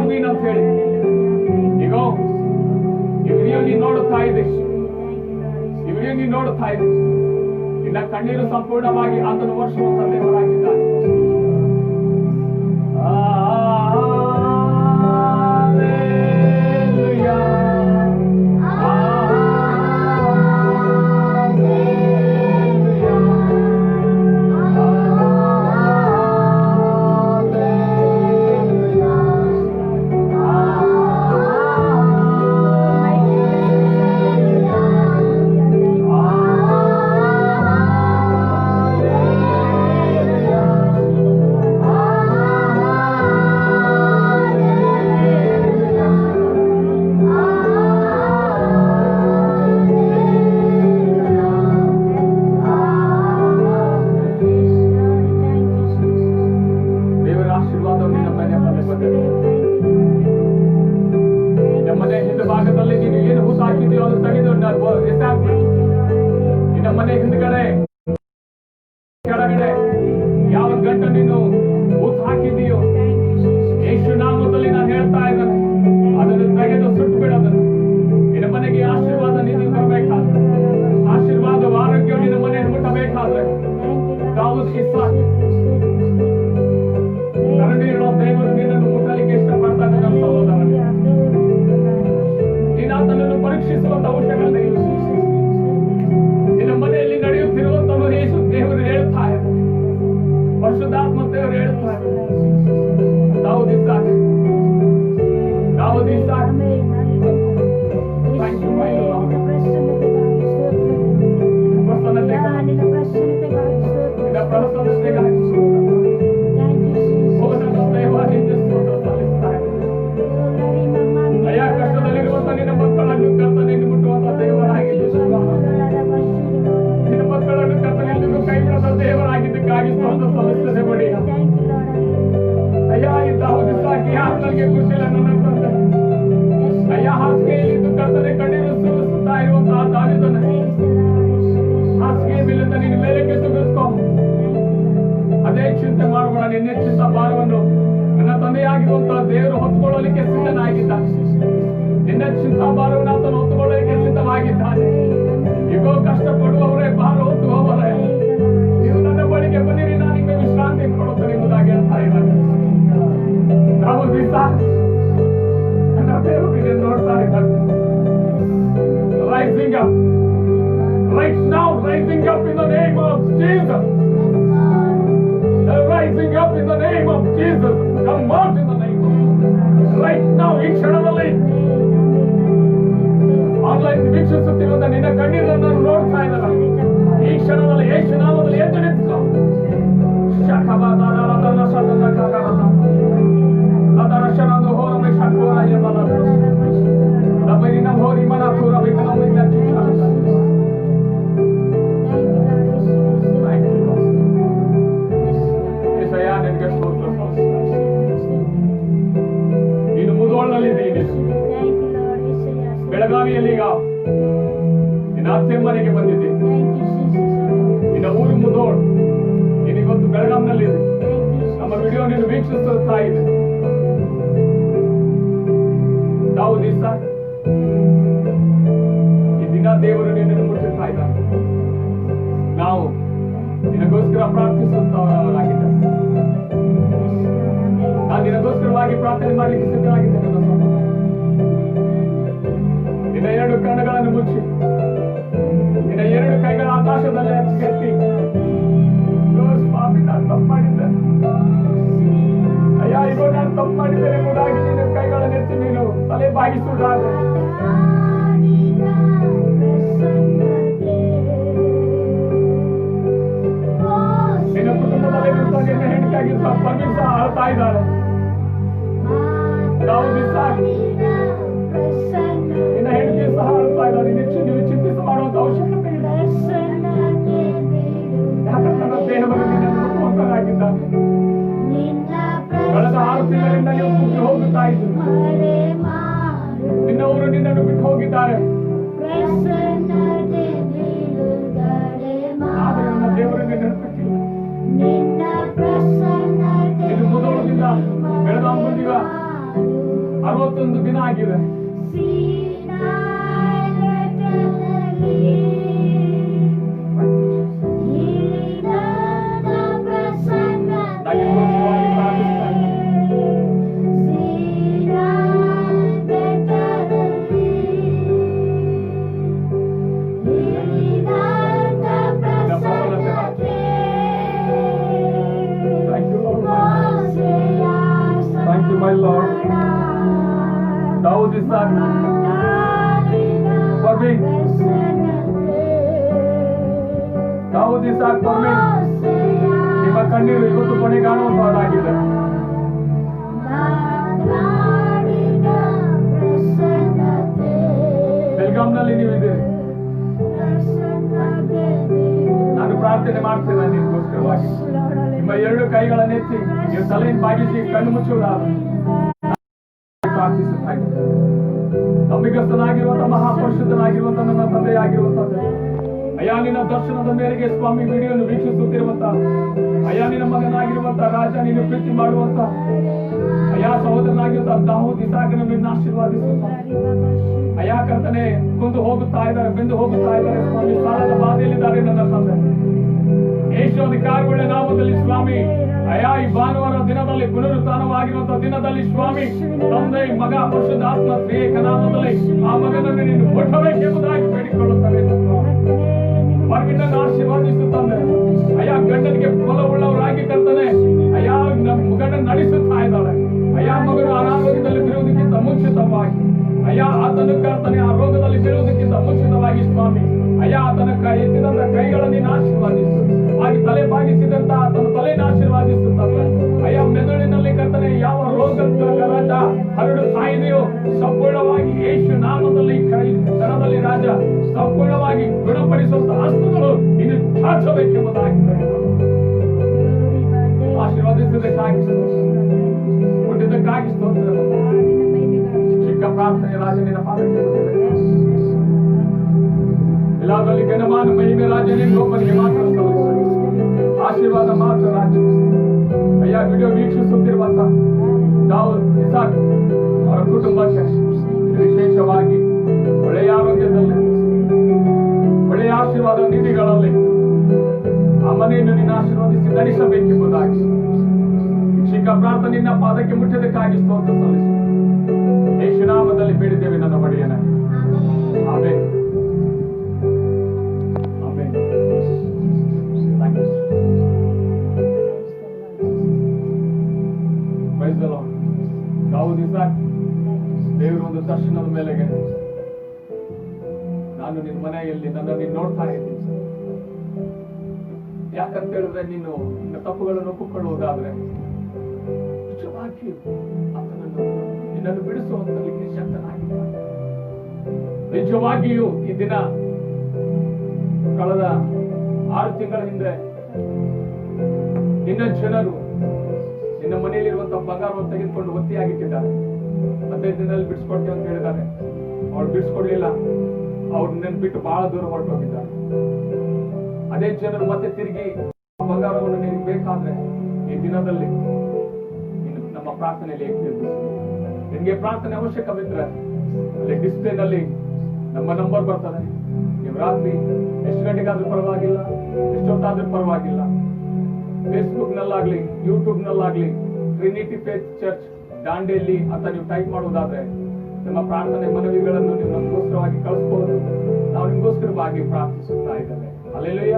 ನವೀನ್ ಅಂತ ಹೇಳಿ. ಈಗ ಈ ವಿಡಿಯೋ ನೀನು ನೋಡುತ್ತಾ ಇದೆ, ಈ ವಿಡಿಯೋ ನೀನು ನೋಡುತ್ತಾ ಇದೆ. ನಿನ್ನ ಕಣ್ಣೀರು ಸಂಪೂರ್ಣವಾಗಿ ಆತನು ವರ್ಷವಂತ ದೇವರಾಗಿದ್ದಾನೆ. ಮನೆ ಹಿಂದ್ಗಡೆ ಕೆಳಗಡೆ ಯಾವ ಗಂಟ ನೀನು ಊತ್ ಹಾಕಿದೀಯೋ, ಯೇಸು ನಾಮದಲ್ಲಿ ನಾನು ಹೇಳ್ತಾ ಇದ್ದೇನೆ, ಅದನ್ನು ತೆಗೆದು ಸುಟ್ಟು ಬಿಡೋದನ್ನು. ನಿನ್ನ ಮನೆಗೆ ಆಶೀರ್ವಾದ ನೀನು ಬರಬೇಕಾದ್ರೆ, ಆಶೀರ್ವಾದ ಆರೋಗ್ಯ ನಿನ್ನ ಮನೆಯನ್ನು ಮುಟ್ಟಬೇಕಾದ್ರೆ, ದಾವೂದ್ ಇಸಾಕ್ ಕರುಣೆಯುಳ್ಳ ದೇವರು ನಿನ್ನನ್ನು ಮುಟ್ಟಲಿಕ್ಕೆ ಇಷ್ಟಪಡ್ತಾನೆ. ನನ್ನ ಸಹೋದರ, ನೀನು ಆತನನ್ನು ಪರೀಕ್ಷಿಸುವಂತ ಅವಶ್ಯಕತೆ ಇಲ್ಲ. ನಿನ್ನ ಮನೆಯಲ್ಲಿ ನಡೆಯುತ್ತಿರುವಂತನು ಯೇಸು ದೇವರು ಹೇಳ್ತಾ ಇದ್ದಾರೆ, ಪರಿಶುದ್ಧಾತ್ಮ ದೇವರು ಹೇಳ್ತಾ ಇದ್ದಾರೆ. Dawood Isaac, Dawood Isaac, thank you my lord. ಪ್ರಸನ್ನತೆಗಾಗಿ ಅಯ್ಯ, ಕಷ್ಟದಲ್ಲಿರುವಂತ ನಿನ್ನ ಮಕ್ಕಳನ್ನು ಕರ್ತನಿಗೆ ಮುಟ್ಟುವಂತ ದೇವರಾಗಿದ್ದು, ನಿನ್ನ ಮಕ್ಕಳನ್ನು ಕರ್ತನಿಗೆ ಕೈ ಬಿಡದ ದೇವರಾಗಿದ್ದಕ್ಕಾಗಿ ಸ್ತೋತ್ರ ಸಲ್ಲಿಸ್ತದೆ. ಬಡಿ ಅಯ್ಯ, ದಾವೂದ್ ಇಸಾಕ್ ನನಗೆ ಖುಷಿಲ್ಲ ನನ್ನ ತಂದೆ. ಅಯ್ಯ, ಹಾಸಿಗೆಯಲ್ಲಿದ್ದು ಕರ್ತನೆ ಕಣ್ಣೀರು ಸುರಿಸುತ್ತಾ ಇರುವಂತಹ ದಾವೀದನ ಹಾಸಿಗೆ ಮೇಲಿಂದ ನಿನ್ನ ಮೇಲೆ ಕೆತ್ತುಗಿಸ್ಕೊ. ಅದೇ ಚಿಂತೆ ಮಾಡಬೇಡ. ನಿನ್ನೆ ಚಿಂತ ಭಾರವನ್ನು ನನ್ನ ತಂದೆಯಾಗಿರುವಂತಹ ದೇವರು ಹೊತ್ತುಕೊಳ್ಳಲಿಕ್ಕೆ ಸಿದ್ಧನಾಗಿದ್ದಾನೆ. ನಿನ್ನ ಚಿಂತಾ ಭಾರವನ್ನು ಆತನು ಹೊತ್ತುಕೊಳ್ಳಲಿಕ್ಕೆ ಸಿದ್ಧವಾಗಿದ್ದಾನೆ. ಈಗೋ ಕಷ್ಟಪಡುವವರೇ, ಭಾರ ಹೊತ್ತುವವರೇ, ನೀವು ನನ್ನ ಬಳಿಗೆ ಬನ್ನಿರಿ, ನಾನು ನಿಮಗೆ ವಿಶ್ರಾಂತಿ ಕೊಡುತ್ತೇನೆ ಎಂಬುದಾಗಿ ಹೇಳ್ತಾ ಇದ್ದಾನೆ. ದಾವೂದ್ ಇಸಾಕ್ ನನ್ನ ದೇವರಿಗೆ ನೋಡ್ತಾ ಇದ್ದಾನೆ. Rising up right now, rising up in the name of Jesus. Rising up in the name of Jesus. Come out in the name of Jesus. Right now, ಈ ಕ್ಷಣದಲ್ಲಿ ಆನ್ಲೈನ್ ವೀಕ್ಷಿಸುತ್ತಿರುವಂತ ನಿನ್ನ ಕಣ್ಣೀರನ್ನು ನೋಡ್ತಾ ಇದ್ದಾರೆ. ಈ ಕ್ಷಣದಲ್ಲಿ ಯೇಸು ನಾಮದಲ್ಲಿ ಎದ್ದು ನಿಂತುಕೋ. ನೀನು ಮುಧೋಳ್ನಲ್ಲಿದ್ದೀನಿ, ಬೆಳಗಾವಿಯಲ್ಲಿ ಈಗ ನಿನ್ನ ಅತ್ತೆ ಮನೆಗೆ ಬಂದಿದ್ದೀನಿ. ನಿನ್ನ ಊರು ಮುಧೋಳ್, ನೀನು ಇವತ್ತು ಬೆಳಗಾಂನಲ್ಲಿದೆ. ನಮ್ಮ ವಿಡಿಯೋ ನೀನು ವೀಕ್ಷಿಸುತ್ತಾ ಇದೆ. ದಾವೂದ್ ಇಸಾಕ್, ಈ ದಿನ ದೇವರು ನಿನ್ನನ್ನು ಮುಟ್ಟುತ್ತಾ ಇದ್ದಾನೆ. ನಾವು ನಿನಗೋಸ್ಕರ ಪ್ರಾರ್ಥಿಸುತ್ತವರಾಗಿದ್ದೇವೆ. ನಾನು ನಿನಗೋಸ್ಕರವಾಗಿ ಪ್ರಾರ್ಥನೆ ಮಾಡಲಿಕ್ಕೆ ಸಿದ್ಧವಾಗಿದ್ದೇನೆ. ನಿನ್ನ ಎರಡು ಕಣ್ಣುಗಳನ್ನು ಮುಚ್ಚಿ, ನಿನ್ನ ಎರಡು ಕೈಗಳ ಆಕಾಶದಲ್ಲಿ ಎತ್ತಿ, ಸ್ವಾಮಿ, ನಾನು ತಪ್ಪು ಮಾಡಿದ್ದೇನೆ. ಅಯ್ಯ, ಇಗೋ ನಾನು ತಪ್ಪು ಮಾಡಿದ್ದೇನೆ ಎಂಬುದಾಗಿ ನಿನ್ನ ಕೈಗಳನ್ನು ಎತ್ತಿ ನೀನು ತಲೆ ಬಾಗಿಸುವುದಾದರೆ, ನಿನ್ನ ಕುಟುಂಬದಲ್ಲಿ ನಿನ್ನ ಹೆಂಡತಿಯಾಗಿ ಪರ್ಮಿಟ್ ಸಹ ಅಳ್ತಾ ಇದ್ದಾಳೆ. ದಾವೂದ್ ಇಸಾಕ್, ನಿನ್ನ ಹೆಂಡತಿ ಸಹ ಅಳ್ತಾ ಇದ್ದಾಳೆ. ನೀವು ಚಿಂತಿಸಿ ಮಾಡುವಂತ ಅವಶ್ಯಕತೆ ಇಲ್ಲ. ಯಾಕಂದ್ರೆ ನನ್ನ ದೇವರು ನಿನ್ನನ್ನು ಮುಟ್ಟುವಂತನಾಗಿದ್ದಾನೆ. ಕಳೆದ 6 ತಿಂಗಳಿಂದ ನೀವು ಕುಗ್ಗಿ ಹೋಗುತ್ತಾ ಇದ್ದೀರಿ. ನಿನ್ನ ದಾವೂದ್ ಇಸಾಕ್ ನಿಮ್ಮ ಕಣ್ಣೀರು ಇವತ್ತು ಕೊನೆಗಾಣುವಂತಹದ್ದಾಗಿದೆ. ಬೆಲ್ಗಾಂನಲ್ಲಿ ನೀವಿದ್ದೀರಿ. ನಾನು ಪ್ರಾರ್ಥನೆ ಮಾಡ್ತೇನೆ ನಿಮಗೋಸ್ಕರವಾಗಿ. ನಿಮ್ಮ 2 ಕೈಗಳನ್ನೆತ್ತಿ ನೀವು ತಲೆಯನ್ನು ಬಾಗಿಸಿ ಕಣ್ಣು ಮುಚ್ಚುವುದಾದರೆ ಪ್ರಾರ್ಥಿಸುತ್ತಾ ಇದ್ದೇನೆ. ನಂಬಿಗಸ್ತನಾಗಿರುವಂತ ಮಹಾಪರಿಶುದ್ಧನಾಗಿರುವಂತ ನನ್ನ ತಂದೆಯಾಗಿರುವಂತದ್ದು ಅಯ್ಯ, ನಿನ್ನ ದರ್ಶನದ ಮೇರೆಗೆ ಸ್ವಾಮಿ ವಿಡಿಯೋನು ವೀಕ್ಷಿಸುತ್ತಿರುವಂತ ಅಯ್ಯ, ನಿನ್ನ ಮಗನಾಗಿರುವಂತ ರಾಜ, ನೀನು ಪ್ರೀತಿ ಮಾಡುವಂತ ಅಯ್ಯ ಸಹೋದರನಾಗಿರುವಂತ ದಾವೂದ್ ಇಸಾಕನನ್ನು ನಿನ್ನ ಆಶೀರ್ವಾದಿಸುತ್ತ ಅಯ್ಯ ಕರ್ತನೆ, ಬೆಂದು ಹೋಗುತ್ತಾ ಇದ್ದಾರೆ ಸ್ವಾಮಿ, ಸಾಲದ ಬಾಧೆಯಲ್ಲಿದ್ದಾರೆ ನನ್ನ ತಂದೆ. ಯೇಸು ಅಧಿಕಾರಿಗಳ ನಾಮದಲ್ಲಿ ಸ್ವಾಮಿ ಅಯ್ಯ, ಈ ಭಾನುವಾರ ದಿನದಲ್ಲಿ ಪುನರುತ್ಥಾನವಾಗಿರುವಂತಹ ದಿನದಲ್ಲಿ ಸ್ವಾಮಿ ತಂದೆ ಮಗ ಪರಿಶುದ್ಧಾತ್ಮ ತ್ರಿಯೇಕ ನಾಮದಲ್ಲಿ ಆ ಮಗನನ್ನು ನೀನು ಮುಟ್ಟಬೇಕೆಂಬುದಾಗಿ ಬೇಡಿಕೊಳ್ಳುತ್ತವೆ. ಹೊರಗಿನನ್ನು ಆಶೀರ್ವಾದಿಸುತ್ತಂದೆ ಅಯ್ಯ, ಗಂಡನಿಗೆ ಫಲವುಳ್ಳವರಾಗಿ ಕರ್ತನೆ ಅಯ್ಯ ಗಂಡನ ನಡೆಸುತ್ತಾ ಇದ್ದಾಳೆ ಅಯ್ಯ. ಮಗನು ಅನಾರೋಗ್ಯದಲ್ಲಿ ಬಿಡುವುದಕ್ಕಿಂತ ಮುಂಚಿತವಾಗಿ ಅಯ್ಯ ಆತನು ಕರ್ತನೆ ಆ ರೋಗದಲ್ಲಿ ಬೀಳುವುದಕ್ಕಿಂತ ಮುಂಚಿತವಾಗಿ ಸ್ವಾಮಿ ಅಯ್ಯ ಆತನ ಎತ್ತಿದಂತ ಕೈಗಳನ್ನು ನೀನು ಆಶೀರ್ವಾದಿಸು. ಹಾಗೆ ತಲೆ ಬಾಗಿಸಿದಂತ ಆತನ ತಲೆಯನ್ನು ಆಶೀರ್ವಾದಿಸುತ್ತದೆ ಅಯ್ಯ. ಮೆದುಳಿನಲ್ಲಿ ಕರ್ತನೆ ಯಾವ ರೋಗದ ರಾಜ ಹರಡುತ್ತಾ ಇದೆಯೋ ಸಂಪೂರ್ಣವಾಗಿ ಯೇಸು ನಾಮದಲ್ಲಿ ದರದಲ್ಲಿ ರಾಜ ಸಂಪೂರ್ಣವಾಗಿ ಗುಣಪಡಿಸುವಂತ ಹಸ್ತಗಳು ಇನ್ನು ಚಾಚಬೇಕೆಂಬುದಾಗಿ ಆಶೀರ್ವಾದಿಸುವುದಕ್ಕಾಗಿ ಹುಟ್ಟಿದ್ದಕ್ಕಾಗಿ ಸ್ತೋತ್ರ. ಚಿಕ್ಕ ಪ್ರಾರ್ಥನೆ ರಾಜನಿನ ಪಾದಕ್ಕೆ ಎಲ್ಲಾದ್ರಲ್ಲಿ ಘನಮಾನ ಮಹಿಮೆ ರಾಜನೇ ಒಬ್ಬನಿಗೆ ಮಾತ್ರ ಆಶೀರ್ವಾದ ಮಾತ್ರ ರಾಜ. ಅಯ್ಯ, ವಿಡಿಯೋ ವೀಕ್ಷಿಸುತ್ತಿರುವಂತ ದಾವೂದ್ ಇಸಾಕ್ ಅವರ ಕುಟುಂಬಕ್ಕೆ ವಿಶೇಷವಾಗಿ ಒಳ್ಳೆಯ ಆರೋಗ್ಯದಲ್ಲಿ ಒಳ್ಳೆಯ ಆಶೀರ್ವಾದ ನಿಧಿಗಳಲ್ಲಿ ಆ ಮನೆಯನ್ನು ನಿನ್ನ ಆಶೀರ್ವಾದಿಸಿ ನಡೆಸಬೇಕೆಂಬುದಾಗಿ ಚಿಕ್ಕ ಪ್ರಾರ್ಥನೆ ನಿನ್ನ ಪಾದಕ್ಕೆ ಮುಟ್ಟಿದಕ್ಕಾಗಿ ಸ್ತೋತ್ರ ಸಲ್ಲಿಸು. ಯೇಸು ನಾಮದಲ್ಲಿ ಬೇಡಿದ್ದೇವೆ ನನ್ನ ಒಡೆಯನ. Amen. Amen. Praise the Lord. ದಾವೂದ್ ಇಸಾಕ್ ದೇವರ ಒಂದು ದರ್ಶನದ ಮೇಲೆಗೆ ನಾನು ನಿನ್ನ ಮನೆಯಲ್ಲಿ ನನ್ನನ್ನು ನೋಡ್ತಾ ಇದ್ದೀನಿ. ಯಾಕಂತ ಹೇಳಿದ್ರೆ ನೀನು ನಿನ್ನ ತಪ್ಪುಗಳನ್ನು ಒಪ್ಪಿಕೊಳ್ಳುವುದಾದ್ರೆ ನಿಜವಾಗಿ ನಿನ್ನನ್ನು ಬಿಡಿಸುವಂತಲಿಕ್ಕೆ ಶಕ್ತನಾಗಿದ್ದಾನೆ. ನಿಜವಾಗಿಯೂ ಈ ದಿನ ಕಳೆದ 6 ತಿಂಗಳ ಹಿಂದೆ ನಿನ್ನ ಜನರು ನಿನ್ನ ಮನೆಯಲ್ಲಿರುವಂತಹ ಬಂಗಾರವನ್ನು ತೆಗೆದುಕೊಂಡು ಒತ್ತಿಯಾಗಿಟ್ಟಿದ್ದಾರೆ. 15 ದಿನದಲ್ಲಿ ಬಿಡಿಸ್ಕೊಡ್ತೇವೆ ಅಂತ ಹೇಳಿದ್ದಾರೆ. ಅವ್ರು ಬಿಡಿಸ್ಕೊಡ್ಲಿಲ್ಲ. ಅವ್ರು ನಿನ್ನ ಬಿಟ್ಟು ಬಹಳ ದೂರ ಹೊರಟೋಗಿದ್ದಾರೆ. ಅದೇ ಜನರು ಮತ್ತೆ ತಿರುಗಿ ಬಂಗಾರವನ್ನು ನಿನಗೆ ಬೇಕಾದ್ರೆ ಈ ದಿನದಲ್ಲಿ ನಮ್ಮ ಪ್ರಾರ್ಥನೆಯಲ್ಲಿ ನಿನ್ಗೆ ಪ್ರಾರ್ಥನೆ ಅವಶ್ಯಕವಿದ್ರೆ ಅಲ್ಲಿ ಡಿಸ್ಪ್ಲೇನಲ್ಲಿ ನಮ್ಮ ನಂಬರ್ ಬರ್ತದೆ. ನೀವು ರಾತ್ರಿ ಎಷ್ಟು ಗಂಟೆಗಾದ್ರೂ ಪರವಾಗಿಲ್ಲ, ಎಷ್ಟೊತ್ತಾದ್ರೂ ಪರವಾಗಿಲ್ಲ, ಫೇಸ್ಬುಕ್ ನಲ್ಲಾಗ್ಲಿ ಯೂಟ್ಯೂಬ್ ನಲ್ಲಾಗ್ಲಿ ಟ್ರಿನಿಟಿ ಫೇತ್ ಚರ್ಚ್ ದಾಂಡೇಲಿ ಅಂತ ನೀವು ಟೈಪ್ ಮಾಡುವುದಾದ್ರೆ ನಿಮ್ಮ ಪ್ರಾರ್ಥನೆ ಮನವಿಗಳನ್ನು ನೀವು ನಮಗೋಸ್ಕರವಾಗಿ ಕಳಿಸಬಹುದು. ನಾವು ನಿಮಗೋಸ್ಕರವಾಗಿ ಪ್ರಾರ್ಥಿಸುತ್ತಾ ಇದ್ದೇವೆ. ಹಲ್ಲೆಲೂಯ.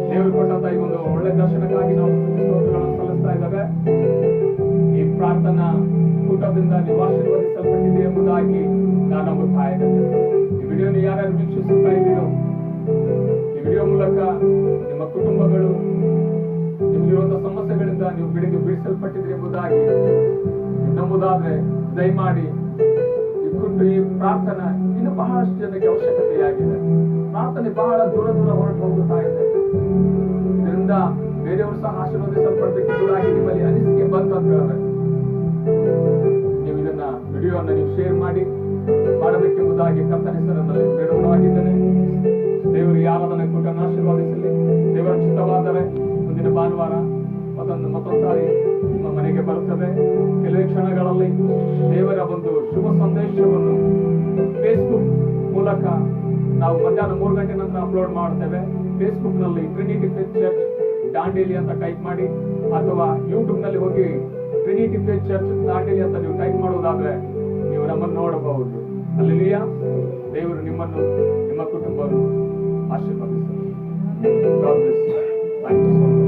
ದೇವರು ಕೊಟ್ಟಂತ ಈ ಒಂದು ಒಳ್ಳೆ ದರ್ಶನಕ್ಕಾಗಿ ನಾವು ಸ್ತೋತ್ರಗಳನ್ನು ಸಲ್ಲಿಸ್ತಾ ಇದ್ದೇವೆ. ಈ ಪ್ರಾರ್ಥನಾ ಕೂಟದಿಂದ ನೀವು ಆಶೀರ್ವದಿಸಲ್ಪಟ್ಟಿದೆ ಎಂಬುದಾಗಿ ನಾನು ನಂಬುತ್ತಾ ಇದ್ದೇನೆ. ಈ ವಿಡಿಯೋನ ಯಾರ್ಯಾರು ವೀಕ್ಷಿಸುತ್ತಾ ಇದ್ದೀರೋ ಈ ವಿಡಿಯೋ ಮೂಲಕ ನಿಮ್ಮ ಕುಟುಂಬಗಳು ನಿಮ್ಗಿರುವಂತಹ ಸಮಸ್ಯೆಗಳಿಂದ ನೀವು ಬಿಡಿಸಲ್ಪಟ್ಟಿದೆ ಎಂಬುದಾಗಿ ನಂಬುದಾದ್ರೆ ದಯಮಾಡಿ ಈ ಪ್ರಾರ್ಥನಾ ಇನ್ನು ಬಹಳಷ್ಟು ಜನಕ್ಕೆ ಅವಶ್ಯಕತೆಯಾಗಿದೆ. ಪ್ರಾರ್ಥನೆ ಬಹಳ ದೂರ ಹೊರಟು ಹೋಗುತ್ತಾ ಇದೆ. ಇದರಿಂದ ಬೇರೆಯವರು ಸಹ ಆಶೀರ್ವದಿಸಲ್ಪಡಬೇಕೆಂಬುದಾಗಿ ನಿಮ್ಮಲ್ಲಿ ಅನಿಸಿಕೆ ಬಂತು ಅಂತ ಹೇಳಿದ್ರೆ ನೀವು ಇದನ್ನ ವಿಡಿಯೋನ ನೀವು ಶೇರ್ ಮಾಡಬೇಕೆಂಬುದಾಗಿ ಕರ್ತನ ಹೆಸರಿನಲ್ಲಿ ಬೇಡುವನಾಗಿದ್ದೇನೆ. ದೇವರು ಯಾರದನ್ನ ಕೂಟನ್ನು ಆಶೀರ್ವಾದಿಸಲಿ. ದೇವರ ಚಿತ್ತವಾದರೆ ಮುಂದಿನ ಭಾನುವಾರ ಮತ್ತೊಂದು ಸಾರಿ ನಿಮ್ಮ ಮನೆಗೆ ಬರುತ್ತದೆ. ಕೆಲವೇ ಕ್ಷಣಗಳಲ್ಲಿ ದೇವರ ಒಂದು ಶುಭ ಸಂದೇಶವನ್ನು ಫೇಸ್ಬುಕ್ ಮೂಲಕ ನಾವು ಮಧ್ಯಾಹ್ನ 3 ಗಂಟೆ ನಂತರ ಅಪ್ಲೋಡ್ ಮಾಡ್ತೇವೆ. ಫೇಸ್ಬುಕ್ ನಲ್ಲಿ ಟ್ರಿನಿಟಿ ಫೇತ್ ಚರ್ಚ್ ದಾಂಡೇಲಿ ಅಂತ ಟೈಪ್ ಮಾಡಿ, ಅಥವಾ ಯೂಟ್ಯೂಬ್ ನಲ್ಲಿ ಹೋಗಿ ಟ್ರಿನಿಟಿ ಫೇತ್ ಚರ್ಚ್ ದಾಂಡೇಲಿ ಅಂತ ನೀವು ಟೈಪ್ ಮಾಡುವುದಾದ್ರೆ ನೀವು ನಮ್ಮನ್ನು ನೋಡಬಹುದು. ಹಲ್ಲೆಲೂಯ. ದೇವರು ನಿಮ್ಮನ್ನು ನಿಮ್ಮ ಕುಟುಂಬವನ್ನು ಆಶೀರ್ವದಿಸಲಿ. God bless you. Thank you so much.